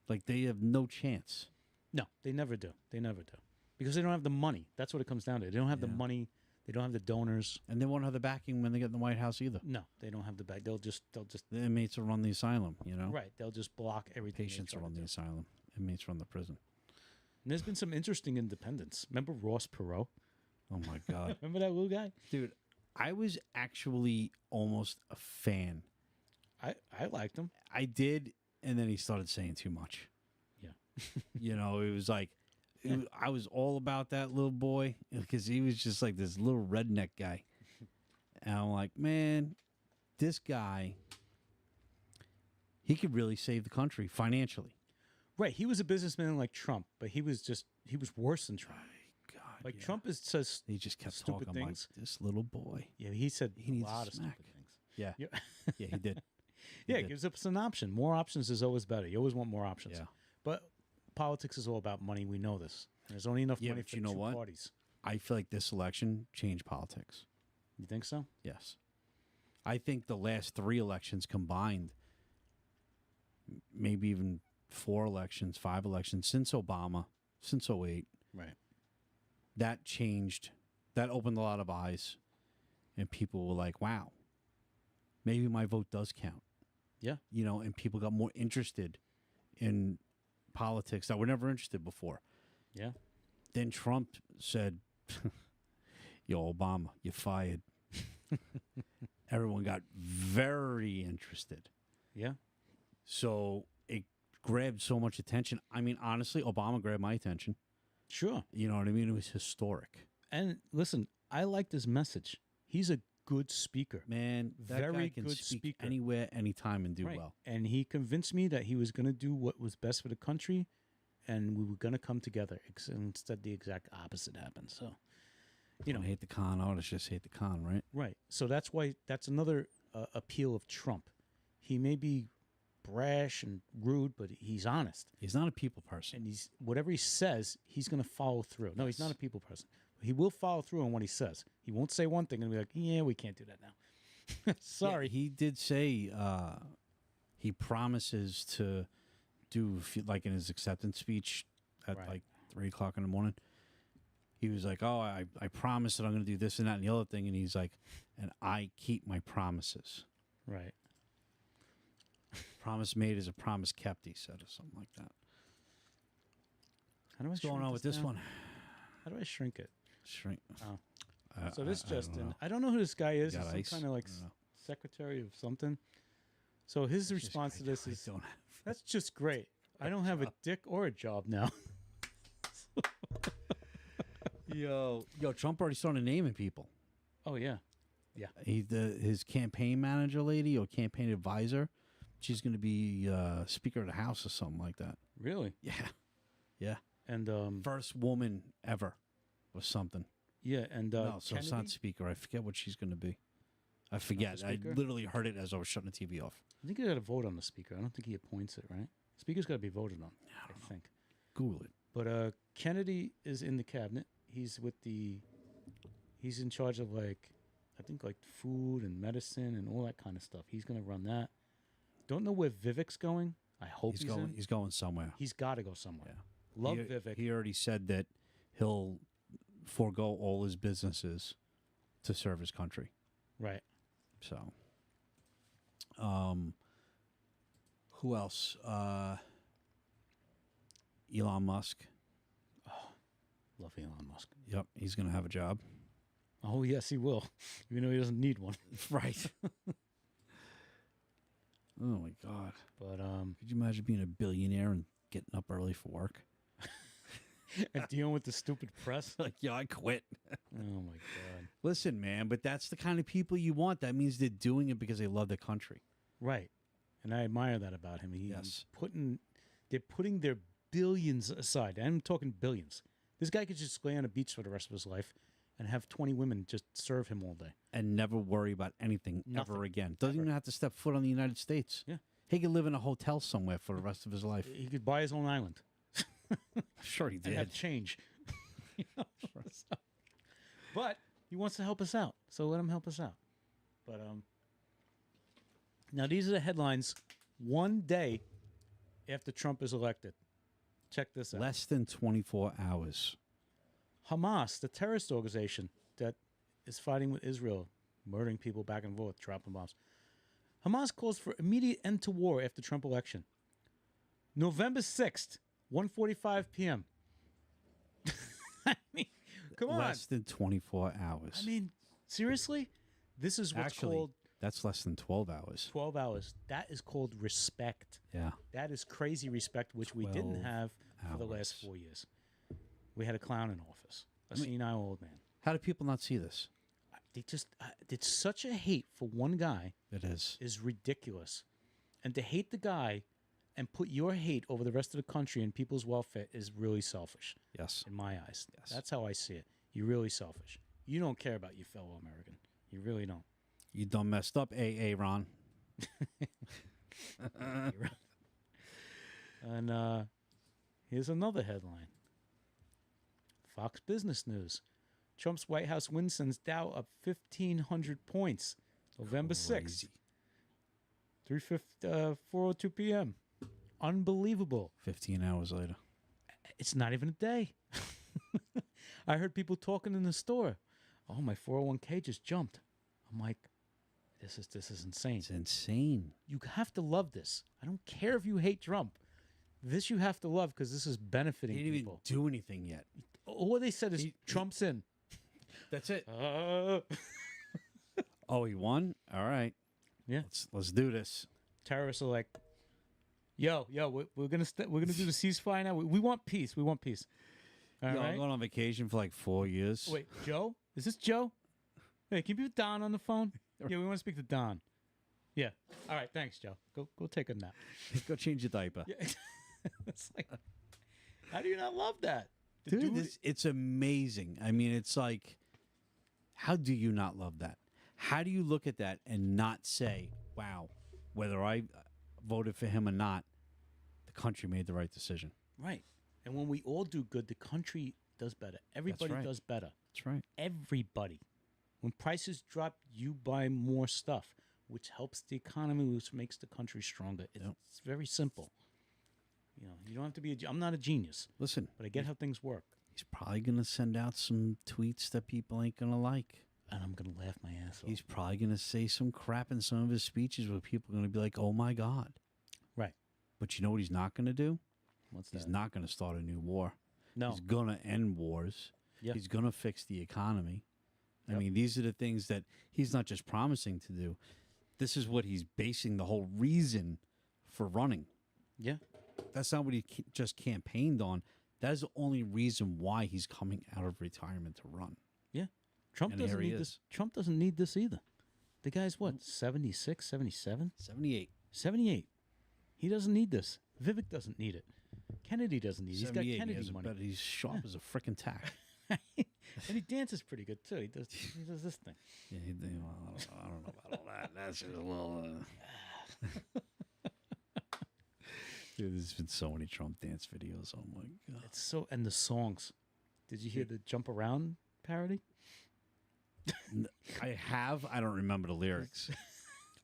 Like, they have no chance. No, they never do. They never do because they don't have the money. That's what it comes down to. They don't have the Yeah. money. They don't have the donors. And they won't have the backing when they get in the White House either. No, they don't have the back. They'll just The inmates will run the asylum, you know? right. They'll just block everything. they Patients try will to run the do. asylum. Inmates run the prison. And there's been some interesting independents. Remember Ross Perot? Oh, my God. Remember that little guy? Dude, I was actually almost a fan. I liked him. I did, and then he started saying too much. Yeah. You know, it was like, I was all about that little boy because he was just like this little redneck guy. And I'm like, man, this guy, he could really save the country financially. Right. He was a businessman like Trump, but he was worse than Trump. God, Like yeah. Trump says, He just kept stupid talking things. like this little boy. yeah, he said He a needs a lot of smack. stupid things. Yeah, Yeah. yeah, he did. Yeah, it did. gives us an option. More options is always better. You always want more options. Yeah. But politics is all about money. We know this. There's only enough Yeah, money but for you know two what? parties. I feel like this election changed politics. You think so? Yes. I think the last 3 elections combined, maybe even 4 elections, 5 elections since Obama, since '08, Right. that changed, that opened a lot of eyes, and people were like, wow, maybe my vote does count. Yeah. You know, and people got more interested in politics that were never interested before. Yeah. Then Trump said, yo, Obama, you're fired. Everyone got very interested. Yeah. So it grabbed so much attention. I mean, honestly, Obama grabbed my attention. Sure. You know what I mean? It was historic. And listen, I liked his message. He's a good speaker. Man, that Very guy can good speak speaker. anywhere, anytime, and do Right. well. And he convinced me that he was going to do what was best for the country and we were going to come together. Instead, the exact opposite happened. So, you know, Don't hate the con artists, just hate the con, right? right. So that's another appeal of Trump. He may be brash and rude, but he's honest. He's not a people person. And he's whatever he says, he's going to follow through. No, he's not Yes. a people person. He will follow through on what he says. He won't say one thing and be like, "Yeah, we can't do that now." Sorry. Yeah, he did say he promises to do, like in his acceptance speech at Right. like 3 o'clock in the morning. He was like, oh, I promise that I'm going to do this and that and the other thing. And he's like, and I keep my promises. Right. Promise made is a promise kept, he said, or something like that. How do I What's going shrink on with this down? one? How do I shrink it? Shrink. Oh. So I this don't know. Justin, I don't know who this guy is. Got He's some ice? kind of like I don't know. secretary of something. So his Just response to great. this I is, don't have "That's just great. I don't have a dick or a job now." Yo, Trump already started naming people. Oh yeah, His campaign manager lady or campaign advisor, she's going to be Speaker of the House or something like that. really? Yeah, yeah. And First woman ever or something. yeah, and No, so it's not Kennedy? Speaker. I forget what she's going to be. I forget. I speaker? literally heard it as I was shutting the TV off. I think you got to vote on the speaker. I don't think he appoints it, right? Speaker's got to be voted on, I think. Google it. But Kennedy is in the cabinet. He's in charge of I think food and medicine and all that kind of stuff. He's going to run that. Don't know where Vivek's going. I hope he's in. He's going somewhere. He's got to go somewhere. Yeah. Love he, Vivek. He already said that he'll forego all his businesses to serve his country. Right. So, who else? Elon Musk. Love Elon Musk. Yep, he's going to have a job. Oh, yes, he will. Even though he doesn't need one. Right. Oh, my God. But Could you imagine being a billionaire and getting up early for work? and dealing with the stupid press. Like, yeah, I quit. Oh, my God. Listen, man, but that's the kind of people you want. That means they're doing it because they love their country. Right. And I admire that about him. Yes. They're putting their billions aside. I'm talking billions. This guy could just lay on a beach for the rest of his life and have 20 women just serve him all day. And never worry about anything Nothing. ever again. Doesn't even have to step foot on the United States. Yeah. He could live in a hotel somewhere for the rest of his life. He could buy his own island. Sure he And did. have change. You know? So- but he wants to help us out, so let him help us out. But now these are the headlines one day after Trump is elected. Check this out. Less than 24 hours. Hamas, the terrorist organization that is fighting with Israel, murdering people back and forth, dropping bombs. Hamas calls for immediate end to war after Trump election. November 6th, 1:45 p.m. I mean, come on. Less than 24 hours. I mean, seriously? This is what's Actually, called that's less than 12 hours. 12 hours. That is called respect. Yeah. That is crazy respect, which we didn't 12 have for the last hours. 4 years. We had a clown in office, a senile old man. How do people not see this? They just it's such a hate for one guy It is. is ridiculous, and to hate the guy and put your hate over the rest of the country and people's welfare is really selfish Yes. in my eyes. Yes. That's how I see it. You're really selfish. You don't care about your fellow American. You really don't. You done messed up, AA Ron. And here's another headline. Fox Business News. Trump's White House win sends Dow up 1,500 points. November 6th, Crazy. 4:02 p.m. Unbelievable. 15 hours later. It's not even a day. I heard people talking in the store. Oh, my 401k just jumped. I'm like, this is insane. It's insane. You have to love this. I don't care if you hate Trump. This you have to love because this is He benefiting didn't even people. do anything yet. All they said is Trump's in. That's it. Uh, Oh, he won? All right. Yeah. Let's do this. terrorists are like, yo, we're gonna do the ceasefire now. We want peace. We want peace. All I'm right. going on vacation for like 4 years. Wait, Joe? Is this Joe? Hey, can you put Don on the phone? Yeah, we want to speak to Don. Yeah. All right. Thanks, Joe. Go take a nap. Go change your diaper. Yeah. It's like, how do you not love that? The Dude, it's amazing. I mean, it's like, how do you not love that? How do you look at that and not say, wow, whether I voted for him or not, the country made the right decision? right. And when we all do good, the country does better. Everybody right. does better. That's right. Everybody. When prices drop, you buy more stuff, which helps the economy, which makes the country stronger. It's very simple. You know, you don't have to be I'm not a genius, Listen, but I get how things work. he's probably going to send out some tweets that people ain't going to like. And I'm going to laugh my ass off. He's probably going to say some crap in some of his speeches where people are going to be like, oh my God. Right. But you know what he's not going to do? What's He's that? not going to start a new war. No. He's going to end wars. Yeah. He's going to fix the economy. I Yep. mean, these are the things that he's not just promising to do. This is what he's basing the whole reason for running. Yeah. That's not what he just campaigned on. That is the only reason why he's coming out of retirement to run. Yeah. Trump And doesn't here he need this. is. Trump doesn't need this either. The guy's what, 76, 77? 78. 78. He doesn't need this. Vivek doesn't need it. Kennedy doesn't need it. He's got 78. Kennedy He has a money. better- he's sharp as a freaking tack. And he dances pretty good too. He does this thing. Yeah, well, I don't know about all that. That's just a little. Dude, there's been so many Trump dance videos. Oh my god! It's so, and the songs. Did you hear the Jump Around parody? I have. I don't remember the lyrics.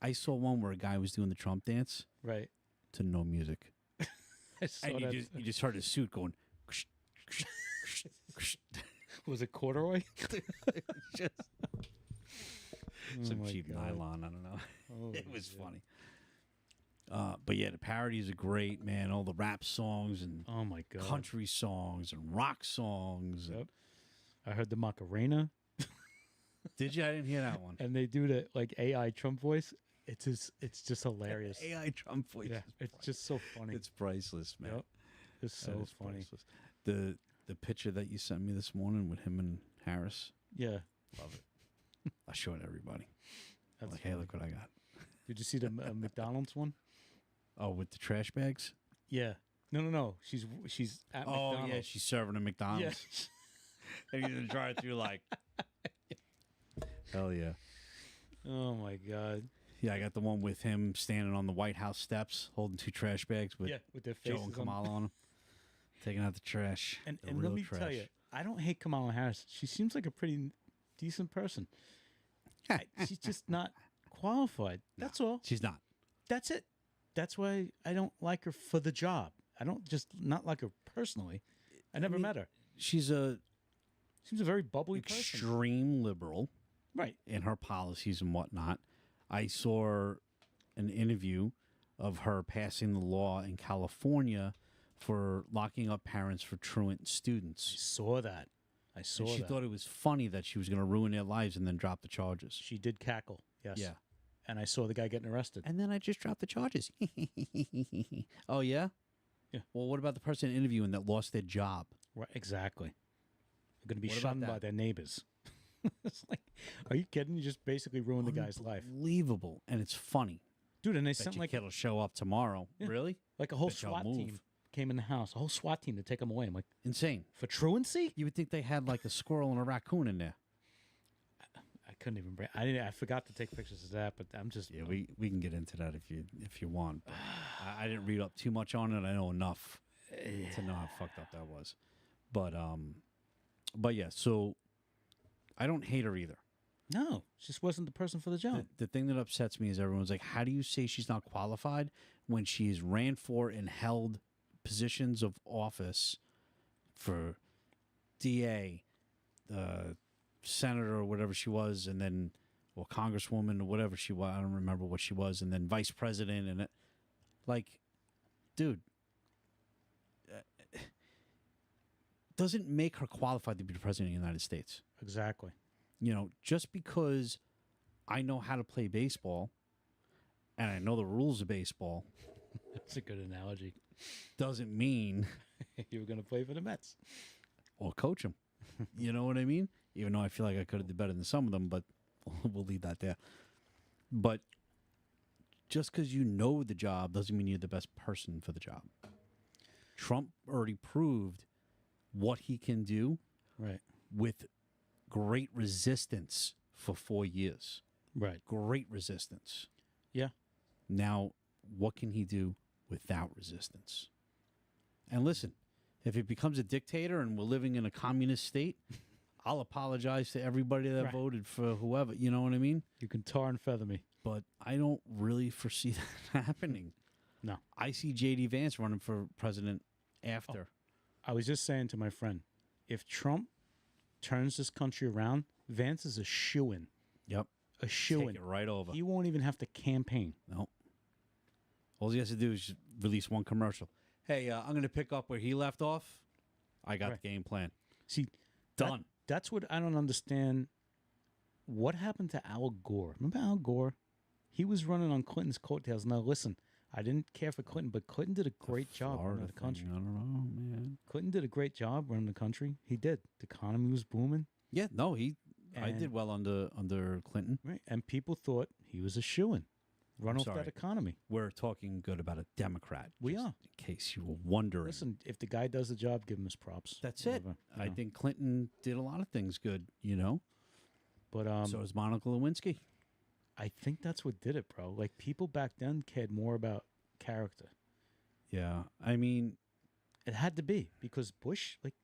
I saw one where a guy was doing the Trump dance Right. to no music, I saw and that. you just heard his suit going. Was it corduroy? Just Oh some my cheap God. nylon. I don't know. Oh, It was yeah. funny. But yeah, the parodies are great, man. All the rap songs and Oh my God. country songs and rock songs. Yep. I heard the Macarena, Did you? I didn't hear that one. and they do the like AI Trump voice. It's just hilarious. AI Trump voice. Yeah, it's just so funny. It's priceless, man. Yep. It's That so is funny. priceless. The picture that you sent me this morning with him and Harris, Yeah. love it. I showed everybody. That's Like, hey, funny. look what I got. Did you see the McDonald's one? Oh, with the trash bags? Yeah. No. She's at Oh, McDonald's. yeah, she's serving a Yeah. McDonald's. And he's in the drive-through like, hell yeah. Oh my God. Yeah, I got the one with him standing on the White House steps holding two trash bags with Yeah, with their Joe faces and on. Kamala on them, taking out the trash. And the and let real me tell trash. you, I don't hate Kamala Harris. She seems like a pretty decent person. She's just not qualified. That's all. She's not. That's it. That's why I don't like her for the job. I don't just not like her personally. I never mean, met her. She's a Seems a very bubbly person. extreme liberal Right. in her policies and whatnot. I saw an interview of her passing the law in California for locking up parents for truant I students. saw that. I saw And she that. thought it was funny that she was going to ruin their lives and then drop the charges. She did cackle. Yes. Yeah. And I saw the guy getting arrested. And then I just dropped the charges. Oh, yeah? Yeah. Well, what about the person interviewing that lost their job? Right, exactly. They're going to be What about shunned by that? their neighbors. It's like, are you kidding? You just basically ruined the guy's life. Unbelievable. And it's funny Dude, and they that sent your like, kid will show up tomorrow. Yeah. Really? like a whole Bet y'all SWAT move. team came in the house. A whole SWAT team to take him away. I'm like, Insane. for truancy? You would think they had like a squirrel and a raccoon in there. I couldn't even bring. I forgot to take pictures of that, but I'm just. Yeah, we can get into that if you want. But I didn't read up too much on it. I know enough to know how fucked up that was. But yeah, so I don't hate her either. No, she just wasn't the person for the job. The thing that upsets me is everyone's like, how do you say she's not qualified when she's ran for and held positions of office for DA, senator or whatever she was, and then, well, congresswoman or whatever she was. I don't remember what she was, and then vice president. And like, dude, doesn't make her qualified to be the president of the United States. Exactly. You know, just because I know how to play baseball and I know the rules of baseball That's a good analogy. doesn't mean You were going to play for the Mets. or coach them. You know what I mean? Even though I feel like I could have did better than some of them, but we'll leave that there. But just because you know the job doesn't mean you're the best person for the job. Trump already proved what he can do Right. with great resistance for 4 years. Right. Great resistance. Yeah. Now, what can he do without resistance? And listen, if he becomes a dictator and we're living in a communist state, I'll apologize to everybody that Right. voted for whoever. You know what I mean? You can tar and feather me. But I don't really foresee that happening. No. I see J.D. Vance running for president after. I was just saying to my friend, if Trump turns this country around, Vance is a shoo-in. Yep. A Take shoo-in. it right over. He won't even have to campaign. No. All he has to do is just release one commercial. Hey, I'm going to pick up where he left off. I got Right. the game plan. See, Done. That's what I don't understand. What happened to Al Gore? Remember Al Gore? He was running on Clinton's coattails. Now, listen, I didn't care for Clinton, but Clinton did a great job running the country. I don't know, man. Clinton did a great job running the country. He did. The economy was booming. Yeah, no, I And- did well under Clinton. Right. And people thought he was a shoo-in. run off sorry. that economy. We're talking good about a Democrat. We just are. In case you were wondering. Listen, if the guy does the job, give him his props. That's it. Whatever, you I know. think Clinton did a lot of things good, But so does Monica Lewinsky. I think that's what did it, bro. Like people back then cared more about character. Yeah. I mean, It had to be because Bush, like,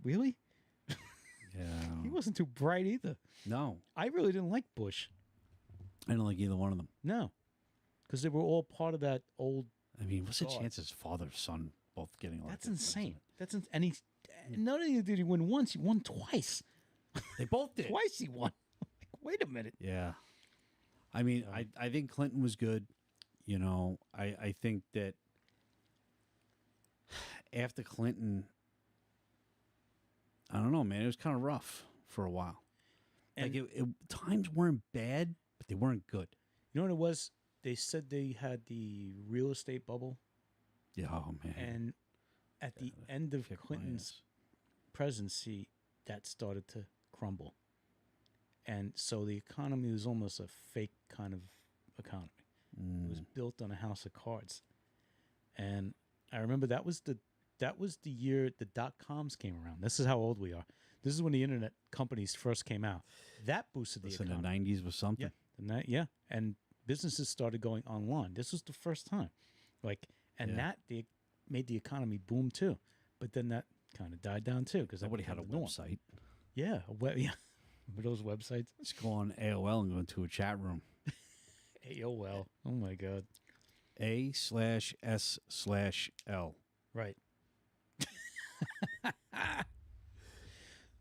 really, yeah. he wasn't too bright either. No. I really didn't like Bush. I don't like either one of them. No, because they were all part of that old. I mean, what's the God. chances father son both getting elected? That's insane. And he not only did he win once, he won twice. They both did. Twice he won. Like, wait a minute. Yeah. I mean, I think Clinton was good. I think that after Clinton, I don't know, man, it was kind of rough for a while. And Times weren't bad, but they weren't good. you know what it was? They said they had the real estate bubble, Yeah, oh man. and at the end of Kicked my Clinton's ass. presidency, that started to crumble. And so the economy was almost a fake kind of economy. It was built on a house of cards. And I remember that was the year the .coms came around. This is how old we are. This is when the internet companies first came out. That boosted the Listen, the economy. 90s was something. Yeah. And businesses started going online. This was the first time. And Yeah. that made the economy boom too. But then that kind of died down too because Nobody had a website. Yeah, yeah. Remember those websites? Just go on AOL and go into a chat room. AOL. Oh my god. A/S/L. Right.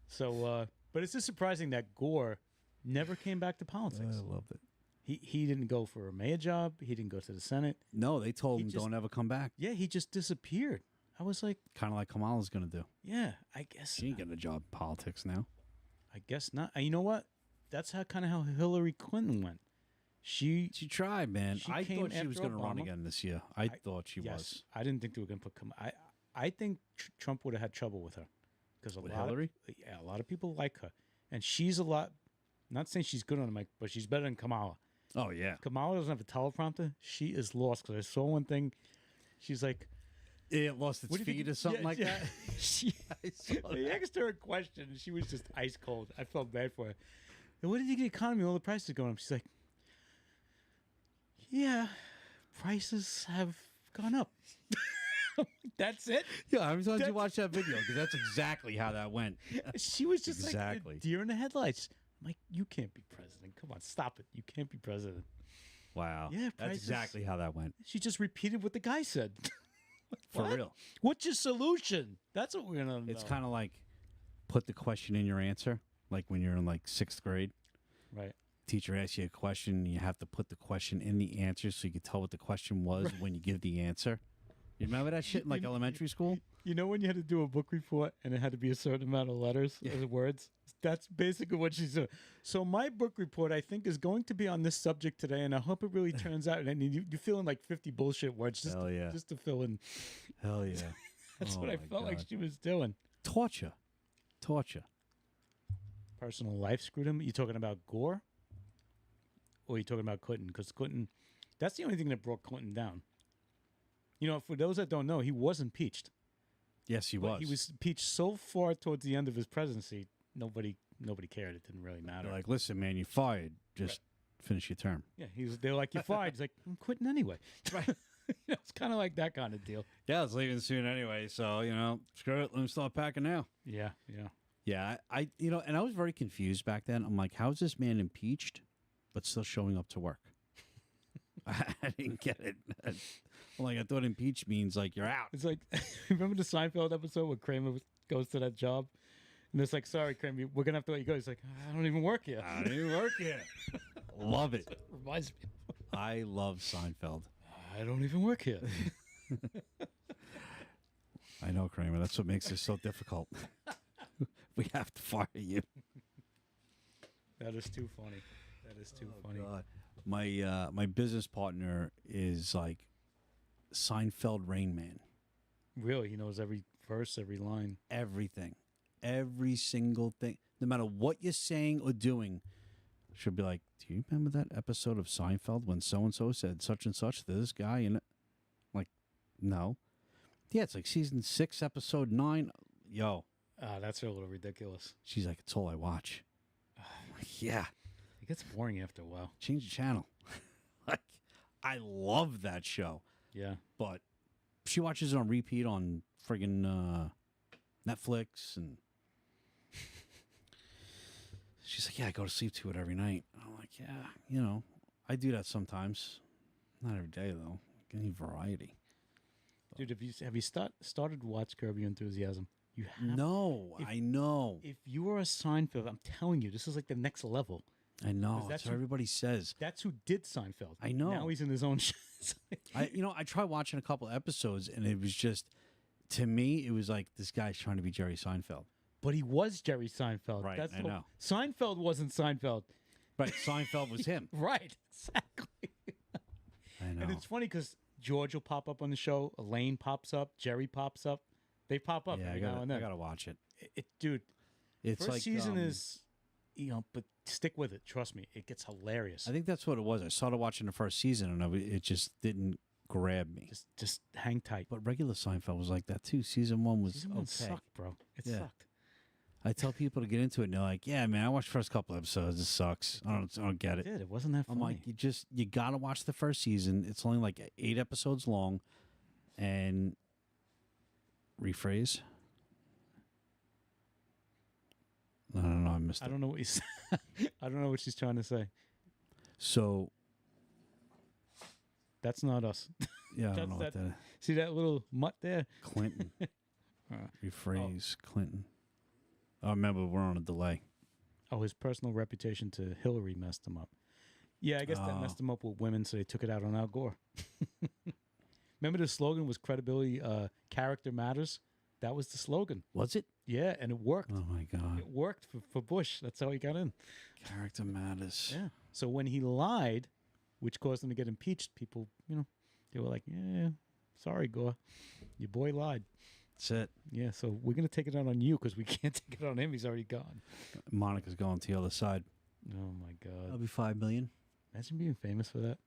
So, but it's just surprising that Gore never came back to politics. loved it. He didn't go for a mayor job. He didn't go to the Senate. No, they told He him just- don't ever come back. Yeah, he just disappeared. I was like, Kind of like Kamala's going to do. yeah, I guess. She ain't getting a job in politics now. I guess not. And you know what? That's how Hillary Clinton went. She She tried, man. She I came thought she was after going to run Obama. again this year. I thought she yes, was. I didn't think they were going to put. I think Trump would have had trouble with her because With Hillary? A lot of people like her, and she's a lot. Not saying she's good on the mic, but she's better than Kamala. Oh, yeah. Kamala doesn't have a teleprompter. She is lost because I saw one thing. She's like, It lost its "What do you feet think-" or something Yeah, like yeah. that. She, I saw they that. asked her a question, and she was just ice cold. I felt bad for her. And what did you think the economy? All the prices going up. She's like, yeah, prices have gone up. That's it. Yeah, how many times you watch that video? Because that's exactly how that went. She was just Exactly. like a deer in the headlights. I'm like, you can't be president. Come on, stop it. You can't be president. Wow. Yeah, That's prices- exactly how that went. She just repeated what the guy said. For What? real. What's your solution? That's what we're gonna know. It's kind of like put the question in your answer. Like when you're in like 6th grade, right. teacher asks you a question, and you have to put the question in the answer so you can tell what the question was when you give the answer. You remember that shit in like elementary school? You know when you had to do a book report and it had to be a certain amount of letters or words? That's basically what she's doing. So my book report, I think, is going to be on this subject today, and I hope it really turns out. And you fill in like 50 bullshit words just, Hell yeah. just to fill in. Hell yeah. That's Oh what I my felt like God. she was doing. Torture. Personal life screwed him. You talking about Gore? Or you talking about Clinton? Because Clinton, that's the only thing that brought Clinton down. You know, for those that don't know, he was impeached. Yes, he But was. he was impeached so far towards the end of his presidency, nobody cared. It didn't really matter. They're like, listen, man, you fired. Just finish your term. Yeah, they're like, you're fired. He's like, I'm quitting anyway. Right. It's kind of like that kind of deal. Yeah, it's leaving soon anyway. So, screw it. Let me start packing now. Yeah. Yeah, I and I was very confused back then. I'm like, how is this man impeached, but still showing up to work? I didn't get it. I'm like, I thought impeached means like you're out. It's like, remember the Seinfeld episode where Kramer goes to that job? And it's like, sorry, Kramer, we're going to have to let you go. He's like, I don't even work here. I didn't work here. Love it. Reminds me. I love Seinfeld. I don't even work here. I know, Kramer. That's what makes this so difficult. We have to fire you. That is too funny. That is too funny. God. My business partner is like Seinfeld Rain Man. Really, he knows every verse, every line. Everything, every single thing, no matter what you're saying or doing. She'll be like, "Do you remember that episode of Seinfeld when so and so said such and such to this guy?" And like, no. Yeah, it's like season 6, episode 9. Yo, That's a little ridiculous. she's like, "It's all I watch." I'm like, yeah, It gets boring after a while. change the channel. Like, I love that show, Yeah. but she watches it on repeat on friggin' Netflix, and she's like, "Yeah, I go to sleep to it every night." I'm like, "Yeah, I do that sometimes, not every day though. Any variety." Dude, have you started to watch Curb Your Enthusiasm? You have. No, if- I know, If you were a Seinfeld, I'm telling you, this is like the next level. I know. that's That's what who- everybody says. That's who did Seinfeld. I know. Now he's in his own show. I tried watching a couple episodes, and it was just, to me, it was like this guy's trying to be Jerry Seinfeld. But he was Jerry Seinfeld. Right, That's I know. Seinfeld wasn't Seinfeld. Right, Seinfeld was him. Right, exactly. I know. And it's funny because George will pop up on the show. Elaine pops up. Jerry pops up. They pop up Yeah, every now and I then. gotta watch it. Dude, It's first like season is, but stick with it. Trust me, it gets hilarious. I think that's what it was. I started watching the first season, and it just didn't grab me. Just hang tight. But regular Seinfeld was like that too. Season 1 was Season one okay. sucked, bro. It Yeah. sucked. I tell people to get into it, and they're like, "Yeah, man, I watched the first couple episodes. It sucks. I don't get It it." did. It wasn't that I'm funny. like, you gotta watch the first season. It's only like 8 episodes long, and rephrase. I don't know. I missed I it. don't know what you said. I don't know what she's trying to say. So That's not us. yeah, I That's don't know what that- that. See that little mutt there? Clinton. Uh, Rephrase Clinton. I remember we're on a delay. Oh, his personal reputation to Hillary messed him up. Yeah, I guess that Oh. messed him up with women, so they took it out on Al Gore. Remember the slogan was credibility, character matters? That was the slogan. Was it? Yeah, and it worked. Oh my God. It worked for Bush. That's how he got in. Character matters. Yeah. So when he lied, which caused him to get impeached, people, they were like, yeah, sorry, Gore. Your boy lied. That's it. Yeah, so we're going to take it out on you because we can't take it on him. He's already gone. Monica's going to the other side. Oh, my That'll God. be 5 million. Imagine being famous for that.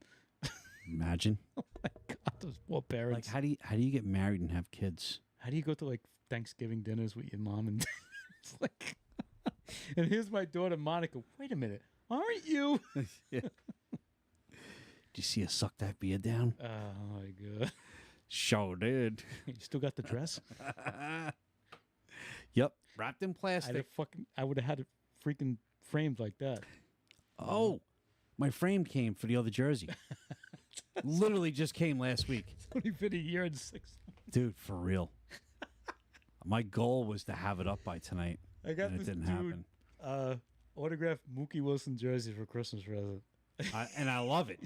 Imagine. Oh, my God, those poor parents. Like, how do you get married and have kids? How do you go to, like, Thanksgiving dinners with your mom and it's like, and here's my daughter, Monica. Wait a minute. Aren't you? Yeah. Did you see her suck that beer down? Oh, my God. Sure did. You still got the dress? Yep. Wrapped in plastic. I would have had it freaking framed like that. Oh, my frame came for the other jersey. Literally just came last week. It's only been a year and 6 months. Dude, for real. My goal was to have it up by tonight, I got and it this didn't dude happen. autographed Mookie Wilson jersey for Christmas present. And I love it.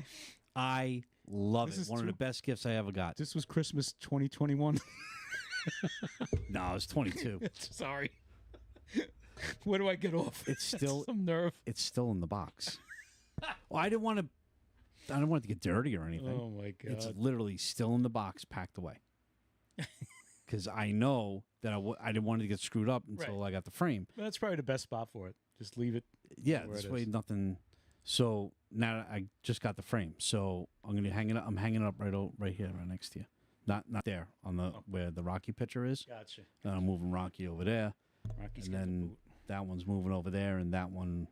I love This it. is One of the too- best gifts I ever got. This was Christmas 2021. No, I was 22. Sorry. Where do I get off? It's still- some nerve. It's still in the box. Well, I didn't want it to get dirty or anything. Oh my god. It's literally still in the box, packed away. Because I know that I didn't want it to get screwed up until I got the frame. That's probably the best spot for it. Just leave it. Yeah, Where this it way is. nothing. So now I just got the frame. So I'm gonna hang it up. I'm hanging it up right here, right next to you. Not there on the where the Rocky picture is. Gotcha. Then I'm moving Rocky over there, Rocky's and got the then boot. that one's moving over there, and that one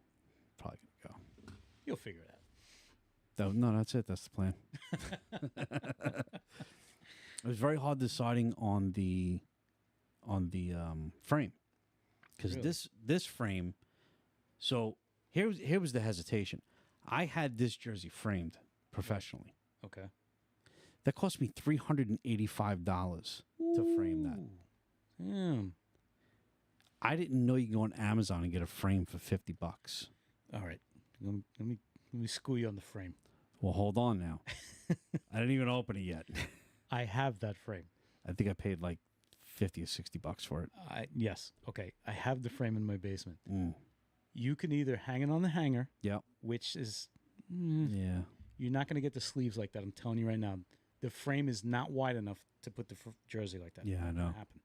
probably gonna go. You'll figure it out. No, that's it. That's the plan. It was very hard deciding on the frame because Really? this frame. So here was the hesitation. I had this jersey framed professionally. Okay. That cost me $385 to frame that. Damn. I didn't know you can go on Amazon and get a frame for $50. All right. Let me school you on the frame. Well, hold on now. I didn't even open it yet. I have that frame. I think I paid like $50 or $60 for it. Yes. Okay. I have the frame in my basement. Mm. You can either hang it on the hanger, Yep. which is Yeah. you're not going to get the sleeves like that. I'm telling you right now. The frame is not wide enough to put the jersey like that. Yeah, I Not know. gonna happen.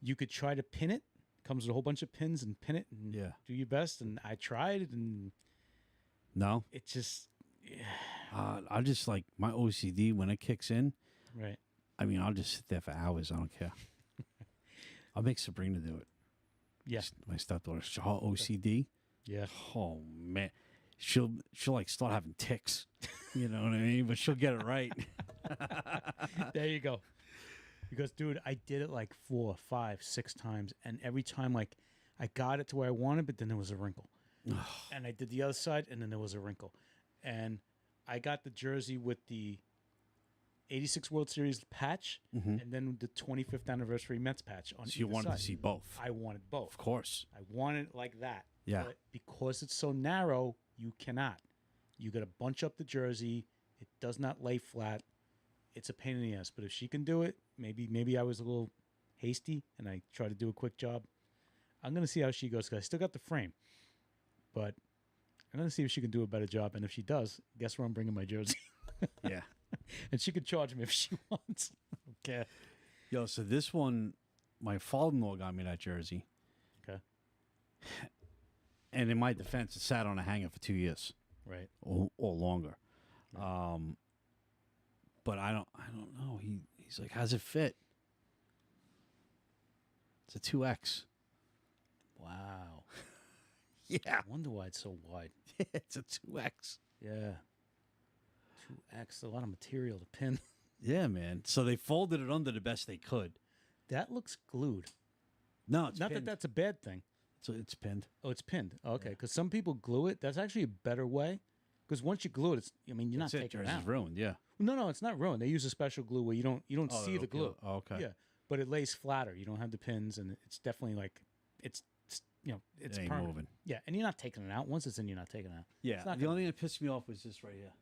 You could try to pin it. Comes with a whole bunch of pins and pin it and Yeah. do your best. And I tried it and No, It just, yeah, I just like my OCD when it kicks in. right. I mean, I'll just sit there for hours. I don't care. I'll make Sabrina do it. Yeah. My stepdaughter, her OCD. Yeah. Oh man, she'll like start having ticks. You know what I mean? But she'll get it right. There you go. Because, dude, I did it like 4, 5, 6 times, and every time, like, I got it to where I wanted, but then there was a wrinkle. And I did the other side, and then there was a wrinkle. And I got the jersey with the 86 World Series patch, Mhm. and then the 25th anniversary Mets patch on So you either wanted side. to see both, I wanted both. of course. I wanted it like that. Yeah. But because it's so narrow, you cannot. You got to bunch up the jersey. It does not lay flat. It's a pain in the ass. But if she can do it, maybe I was a little hasty and I tried to do a quick job. I'm gonna see how she goes because I still got the frame, but I'm gonna see if she can do a better job. And if she does, guess where I'm bringing my jersey? Yeah. And she could charge me if she wants. Okay. Yo, so this one, my father-in-law got me that jersey. Okay. And in my defense, it sat on a hanger for 2 years Right. or longer. Right. But I don't know. He's like, how's it fit? It's a 2X. Wow. Yeah. I wonder why it's so wide. It's a 2X. Yeah. 2X, a lot of material to pin. Yeah, man. So they folded it under the best they could. That looks glued. No, it's Not pinned. that that's a bad thing. So it's pinned. Oh, it's pinned. Okay, because some people glue it. That's actually a better way. Because once you glue it, it's. I mean, you're not That's it. taking it Jersey's out. ruined. Yeah. No, it's not ruined. They use a special glue where you don't Oh, see the it'll glue. peel. Oh, okay. Yeah, but it lays flatter. You don't have the pins, and it's definitely like it's it's It ain't permanent. moving. Yeah, and you're not taking it out. Once it's in, you're not taking it out. Yeah. It's not The only thing that pissed me off was this right here.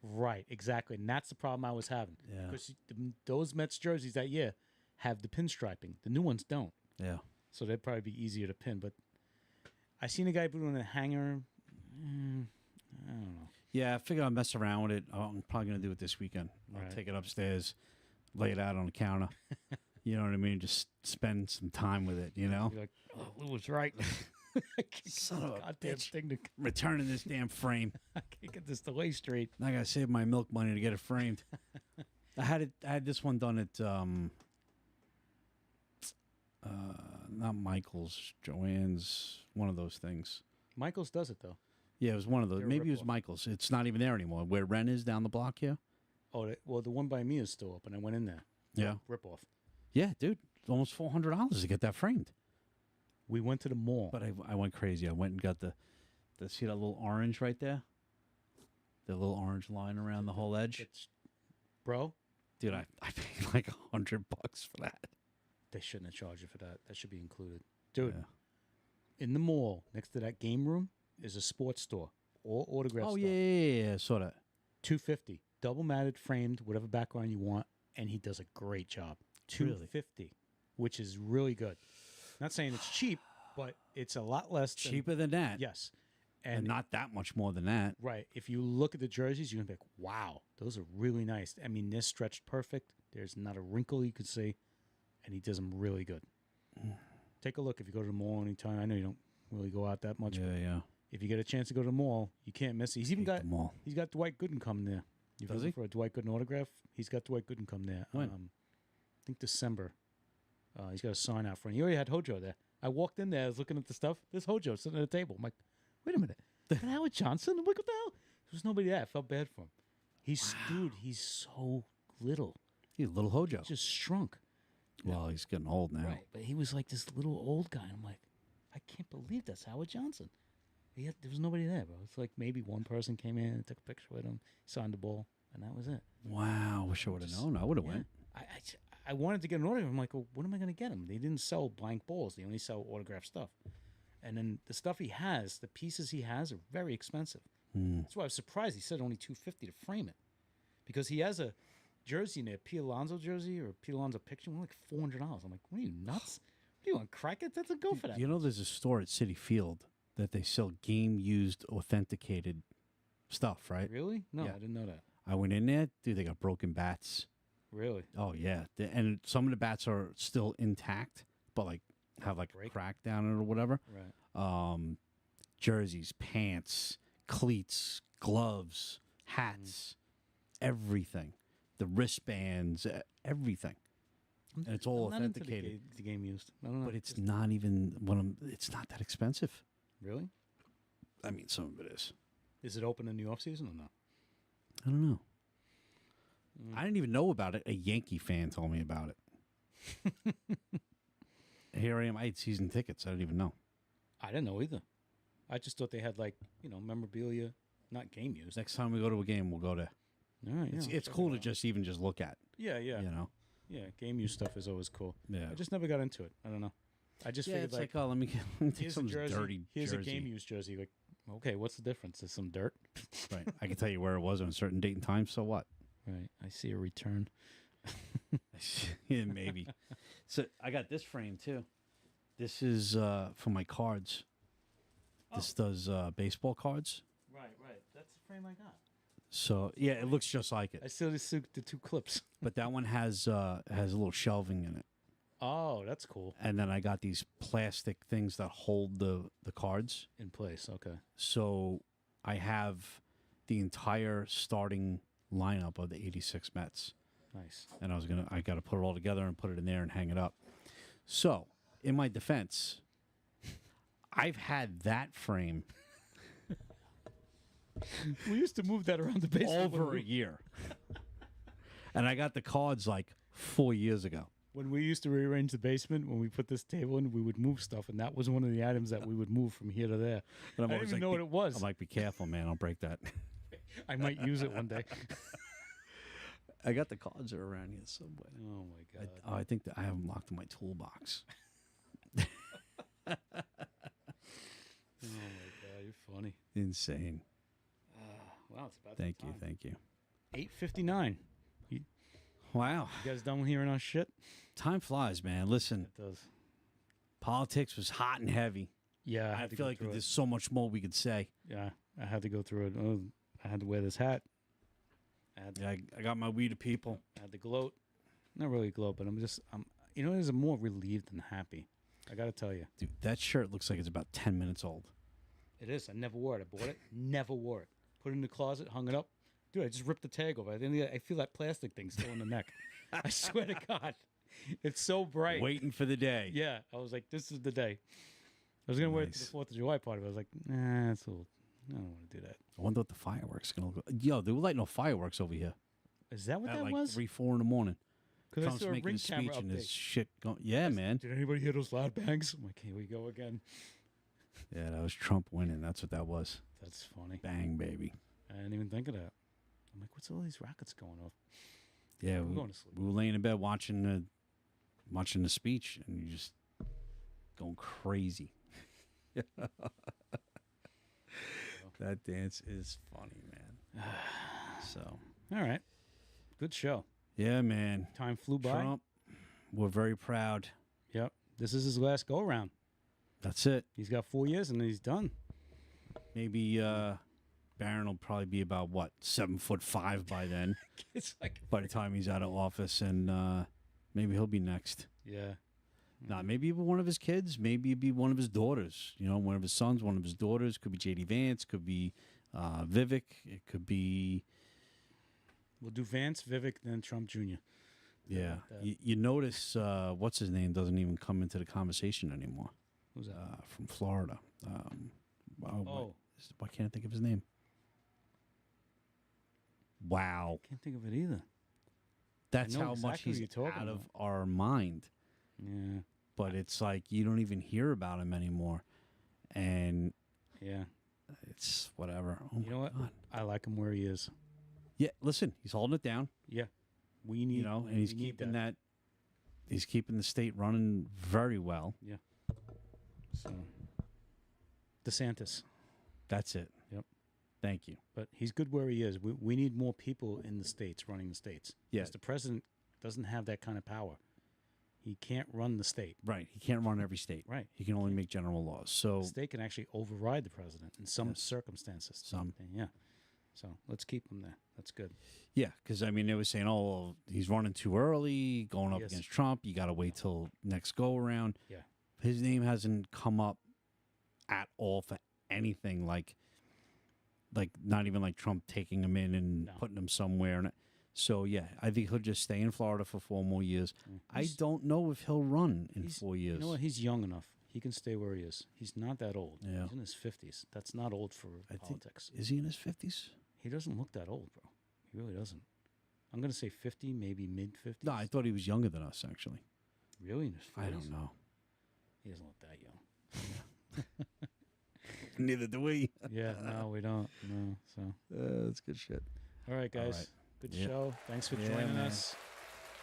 Right, exactly, and that's the problem I was having. Yeah. Because those Mets jerseys that year have the pinstriping. The new ones don't. Yeah. So they'd probably be easier to pin. But I seen a guy put it on a hanger. I don't know. Yeah, I figured I'll mess around with it. I'm probably going to do it this weekend. I'll Right. take it upstairs, lay it out on the counter. You know what I mean? Just spend some time with it, you know? You're like, oh, Lou was right. I can't get Son this of a goddamn bitch. thing to. Returning this damn frame. I can't get this to lay straight. I got to save my milk money to get it framed. I had this one done at not Michael's, Joanne's, one of those things. Michaels does it though. Yeah, it was one of those. They're a Maybe it was rip-off. Michael's. It's not even there anymore. Where Ren is down the block here. Oh, well, the one by me is still open. I went in there. Yeah. Rip off. Yeah, dude. It's almost $400 to get that framed. We went to the mall. But I went crazy. I went and got the see that little orange right there? The little orange line around the whole edge? It's, bro, Dude, I paid like $100 for that. they shouldn't have charged you for that. That should be included. Dude, Yeah. in the mall next to that game room is a sports store. All autograph Oh, stuff. yeah. Saw that. $250. Double matted, framed, whatever background you want, and he does a great job. Really? $250, which is really good. Not saying it's cheap, but it's a lot less than, Cheaper than that. Yes. And not that much more than that. right. If you look at the jerseys, you're gonna be like, wow, those are really nice. I mean, they're stretched perfect. There's not a wrinkle you could see, and he does them really good. Take a look if you go to the mall anytime. I know you don't really go out that much. Yeah, yeah. If you get a chance to go to the mall, you can't miss it. He's even Hate got them all. he's got Dwight Gooden come there. You Does looking he? for a Dwight Gooden autograph? He's got Dwight Gooden come there. When? I think December. He's got a sign out front. He already had Hojo there. I walked in there, I was looking at the stuff. There's Hojo sitting at the table. I'm like, wait a minute. Is that Howard Johnson? I'm like, what the hell? There was nobody there. I felt bad for him. Dude, he's so little. He's a little Hojo. He just shrunk. Well, he's getting old now. Right. But he was like this little old guy. I'm like, I can't believe that's Howard Johnson. There was nobody there, bro. It's like maybe one person came in and took a picture with him, signed the ball, and that was it. Wow. Wish I would have known. I would have Yeah. went. I wanted to get an autograph. I'm like, well, what am I going to get him? They didn't sell blank balls. They only sell autographed stuff. And then the stuff he has, the pieces he has are very expensive. That's why I was surprised. He said only $250 to frame it. Because he has a jersey in there, Pete Alonso jersey or Pete Alonso picture, like $400. I'm like, what are you, nuts? What do you want, crack it? That doesn't go for that. You know, there's a store at City Field that they sell game-used, authenticated stuff, right? Really? No, Yeah. I didn't know that. I went in there. Dude, they got broken bats. Really? Oh, yeah. And some of the bats are still intact, but like have like a Break? crack down it or whatever. Right. Jerseys, pants, cleats, gloves, hats, everything, the wristbands, everything. And it's all I'm not into authenticated. the game used. I don't know. But it's not even it's not that expensive. Really? I mean, some of it is. Is it open in the off season or no? I don't know. I didn't even know about it. A Yankee fan told me about it. Here I am. I had season tickets. I didn't even know. I didn't know either. I just thought they had like memorabilia, not game used. Next time we go to a game, we'll go there. All right, yeah, It's cool to just look at. yeah. You know. Yeah, game use stuff is always cool. Yeah. I just never got into it. I don't know. I just Yeah, figured it's like, oh, let me take here's a some jersey. dirty Here's jersey. a game use jersey. Like, okay, what's the difference? There's some dirt. Right. I can tell you where it was on a certain date and time. So what? Right. I see a return. Yeah, maybe. So I got this frame too. This is for my cards. This does baseball cards. Right. That's the frame I got. So yeah, it looks just like I it. still just took the two clips. But that one has a little shelving in it. Oh, that's cool. And then I got these plastic things that hold the cards. In place. Okay. So I have the entire starting lineup of the 86 Mets. Nice. And I got to put it all together and put it in there and hang it up. So, in my defense, I've had that frame We used to move that around the basement over a year. And I got the cards like 4 years ago. when we used to rearrange the basement. When we put this table in, we would move stuff, and that was one of the items that we would move from here to there. And I didn't even know what it was. I'm like, be careful, man. I'll break that. I might use it one day. I got the cards are around here somewhere. Oh my god! I think that I have them locked in my toolbox. Oh my god! You're funny. Insane. Wow, it's about Thank that you. time. Thank you. 8:59. You Wow. guys done hearing our shit? Time flies, man. Listen, It does. politics was hot and heavy. Yeah, I I had to feel go like through there's it. so much more we could say. Yeah, I had to go through it. Oh, I had to wear this hat. Yeah, I got my we to people. I had to gloat. Not really gloat, but I'm. You know, I'm more relieved than happy. I got to tell you. Dude, that shirt looks like it's about 10 minutes old. It is. I never wore it. I bought it. Never wore it. Put it in the closet, hung it up. Dude, I just ripped the tag over. I feel that plastic thing still in the neck. I swear to God. It's so bright. Waiting for the day. Yeah. I was like, this is the day. I was going to wear it to Nice. the 4th of July party, but I was like, nah, it's a little. I don't want to do that. I wonder what the fireworks are going to look like. Yo, they were lighting no fireworks over here Is that what at that like was? 3, 4 in the morning. Because I Trump's saw a making ring a camera speech and update. there's shit going. Yeah, man. Did anybody hear those loud bangs? I'm like, here we go again. Yeah, that was Trump winning. That's what that was. That's funny. Bang, baby. I didn't even think of that. I'm like, what's all these rockets going off? Yeah, I'm we, going to sleep. we were laying in bed watching the speech, and you just going crazy. That dance is funny, man. So, All right. Good show. yeah, man. Time flew by. Trump, we're very proud. Yep. This is his last go around. That's it. He's got 4 years and he's done. Maybe Barron will probably be about what 7'5" by then. It's like, by the time he's out of office, and maybe he'll be next. yeah. Nah, maybe it'll be one of his kids. Maybe it'd be one of his daughters. You know, one of his sons, one of his daughters. Could be J.D. Vance. Could be Vivek. It could be, We'll do Vance, Vivek, then Trump Jr. yeah. like that. You notice what's his name doesn't even come into the conversation anymore. Who's that? From Florida. Why can't I think of his name? Wow, Can't think of it either. that's know how much exactly who he's you're talking out of about. our mind. Yeah. But it's like you don't even hear about him anymore, and Yeah. it's whatever. Oh You my know what? God. I like him where he is. Yeah, listen, he's holding it down. Yeah. We need, You know, and he's we need keeping that. He's keeping the state running very well. So, DeSantis. That's it. Yep. Thank you. But he's good where he is. We need more people in the states running the states. Yeah. Because the president doesn't have that kind of power. He can't run the state. Right. He can't run every state. Right. He can only make general laws. So The state can actually override the president in some Yes. circumstances. Some. Yeah. So let's keep him there. That's good. yeah, because I mean, they were saying, oh, well, he's running too early, going up Yes. against Trump. You got to wait till next go around. Yeah. His name hasn't come up at all for anything. Like like not even like Trump taking him in and No. putting him somewhere. And so yeah, I think he'll just stay in Florida for 4 more years. I don't know if he'll run in 4 years. You know what? He's young enough. He can stay where he is. He's not that old. Yeah. He's in his 50s. That's not old for think- politics. Is he in his 50s? He doesn't look that old, bro. He really doesn't. I'm going to say 50, maybe mid 50s. No, I thought he was younger than us. Actually, Really? In his 40s? I don't know. He doesn't look that young. Neither do we. Yeah, no, we don't. No. So, That's good shit. all right, guys. right. Good Yeah. show. Thanks for Yeah, joining man. us.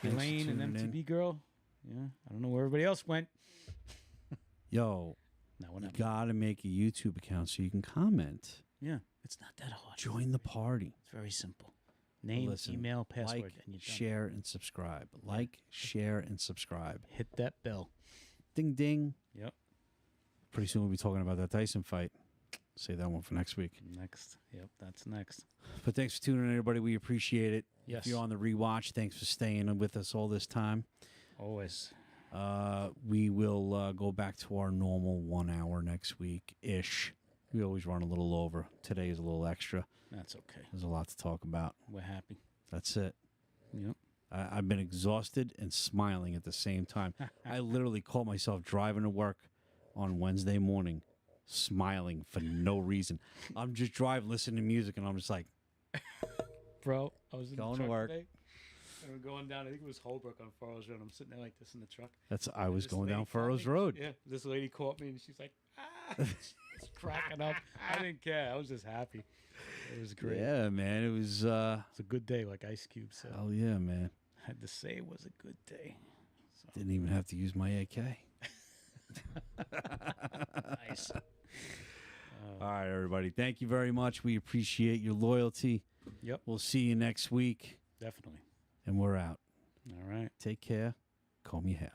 Thanks for Elaine and tuning in. MTV Girl. Yeah, I don't know where everybody else went. Yo, No, we're you not. gotta make a YouTube account so you can comment. Yeah, it's not that hard. Join the party. It's very simple. Name, Listen, email, password, Like, and you're done. share, and subscribe. Like, share, and subscribe. Hit that bell. Ding, ding. Yep. Pretty soon we'll be talking about that Tyson fight. Save that one for next week. Next. Yep, that's next. But thanks for tuning in, everybody. We appreciate it. Yes. If you're on the rewatch, thanks for staying with us all this time. Always. We will go back to our normal 1 hour next week ish. We always run a little over. Today is a little extra. That's okay. There's a lot to talk about. We're happy. That's it. Yep. I've been exhausted and smiling at the same time. I literally caught myself driving to work on Wednesday morning, smiling for no reason. I'm just driving, listening to music, and I'm just like, Bro, I was in Going the to truck work. today. And we're going down, I think it was Holbrook on Furrows Road. I'm sitting there like this in the truck. I was This going lady down caught Furrows me. Road. Yeah, this lady caught me and she's like, she's cracking up. I didn't care. I was just happy. It was great. Yeah, man. It was, It's a good day, like Ice Cube said. hell yeah, man. I had to say it was a good day. So Didn't even have to use my AK. nice. All right, everybody. Thank you very much. We appreciate your loyalty. Yep, We'll see you next week, definitely. and we're out. All right. Take care. Comb your hair.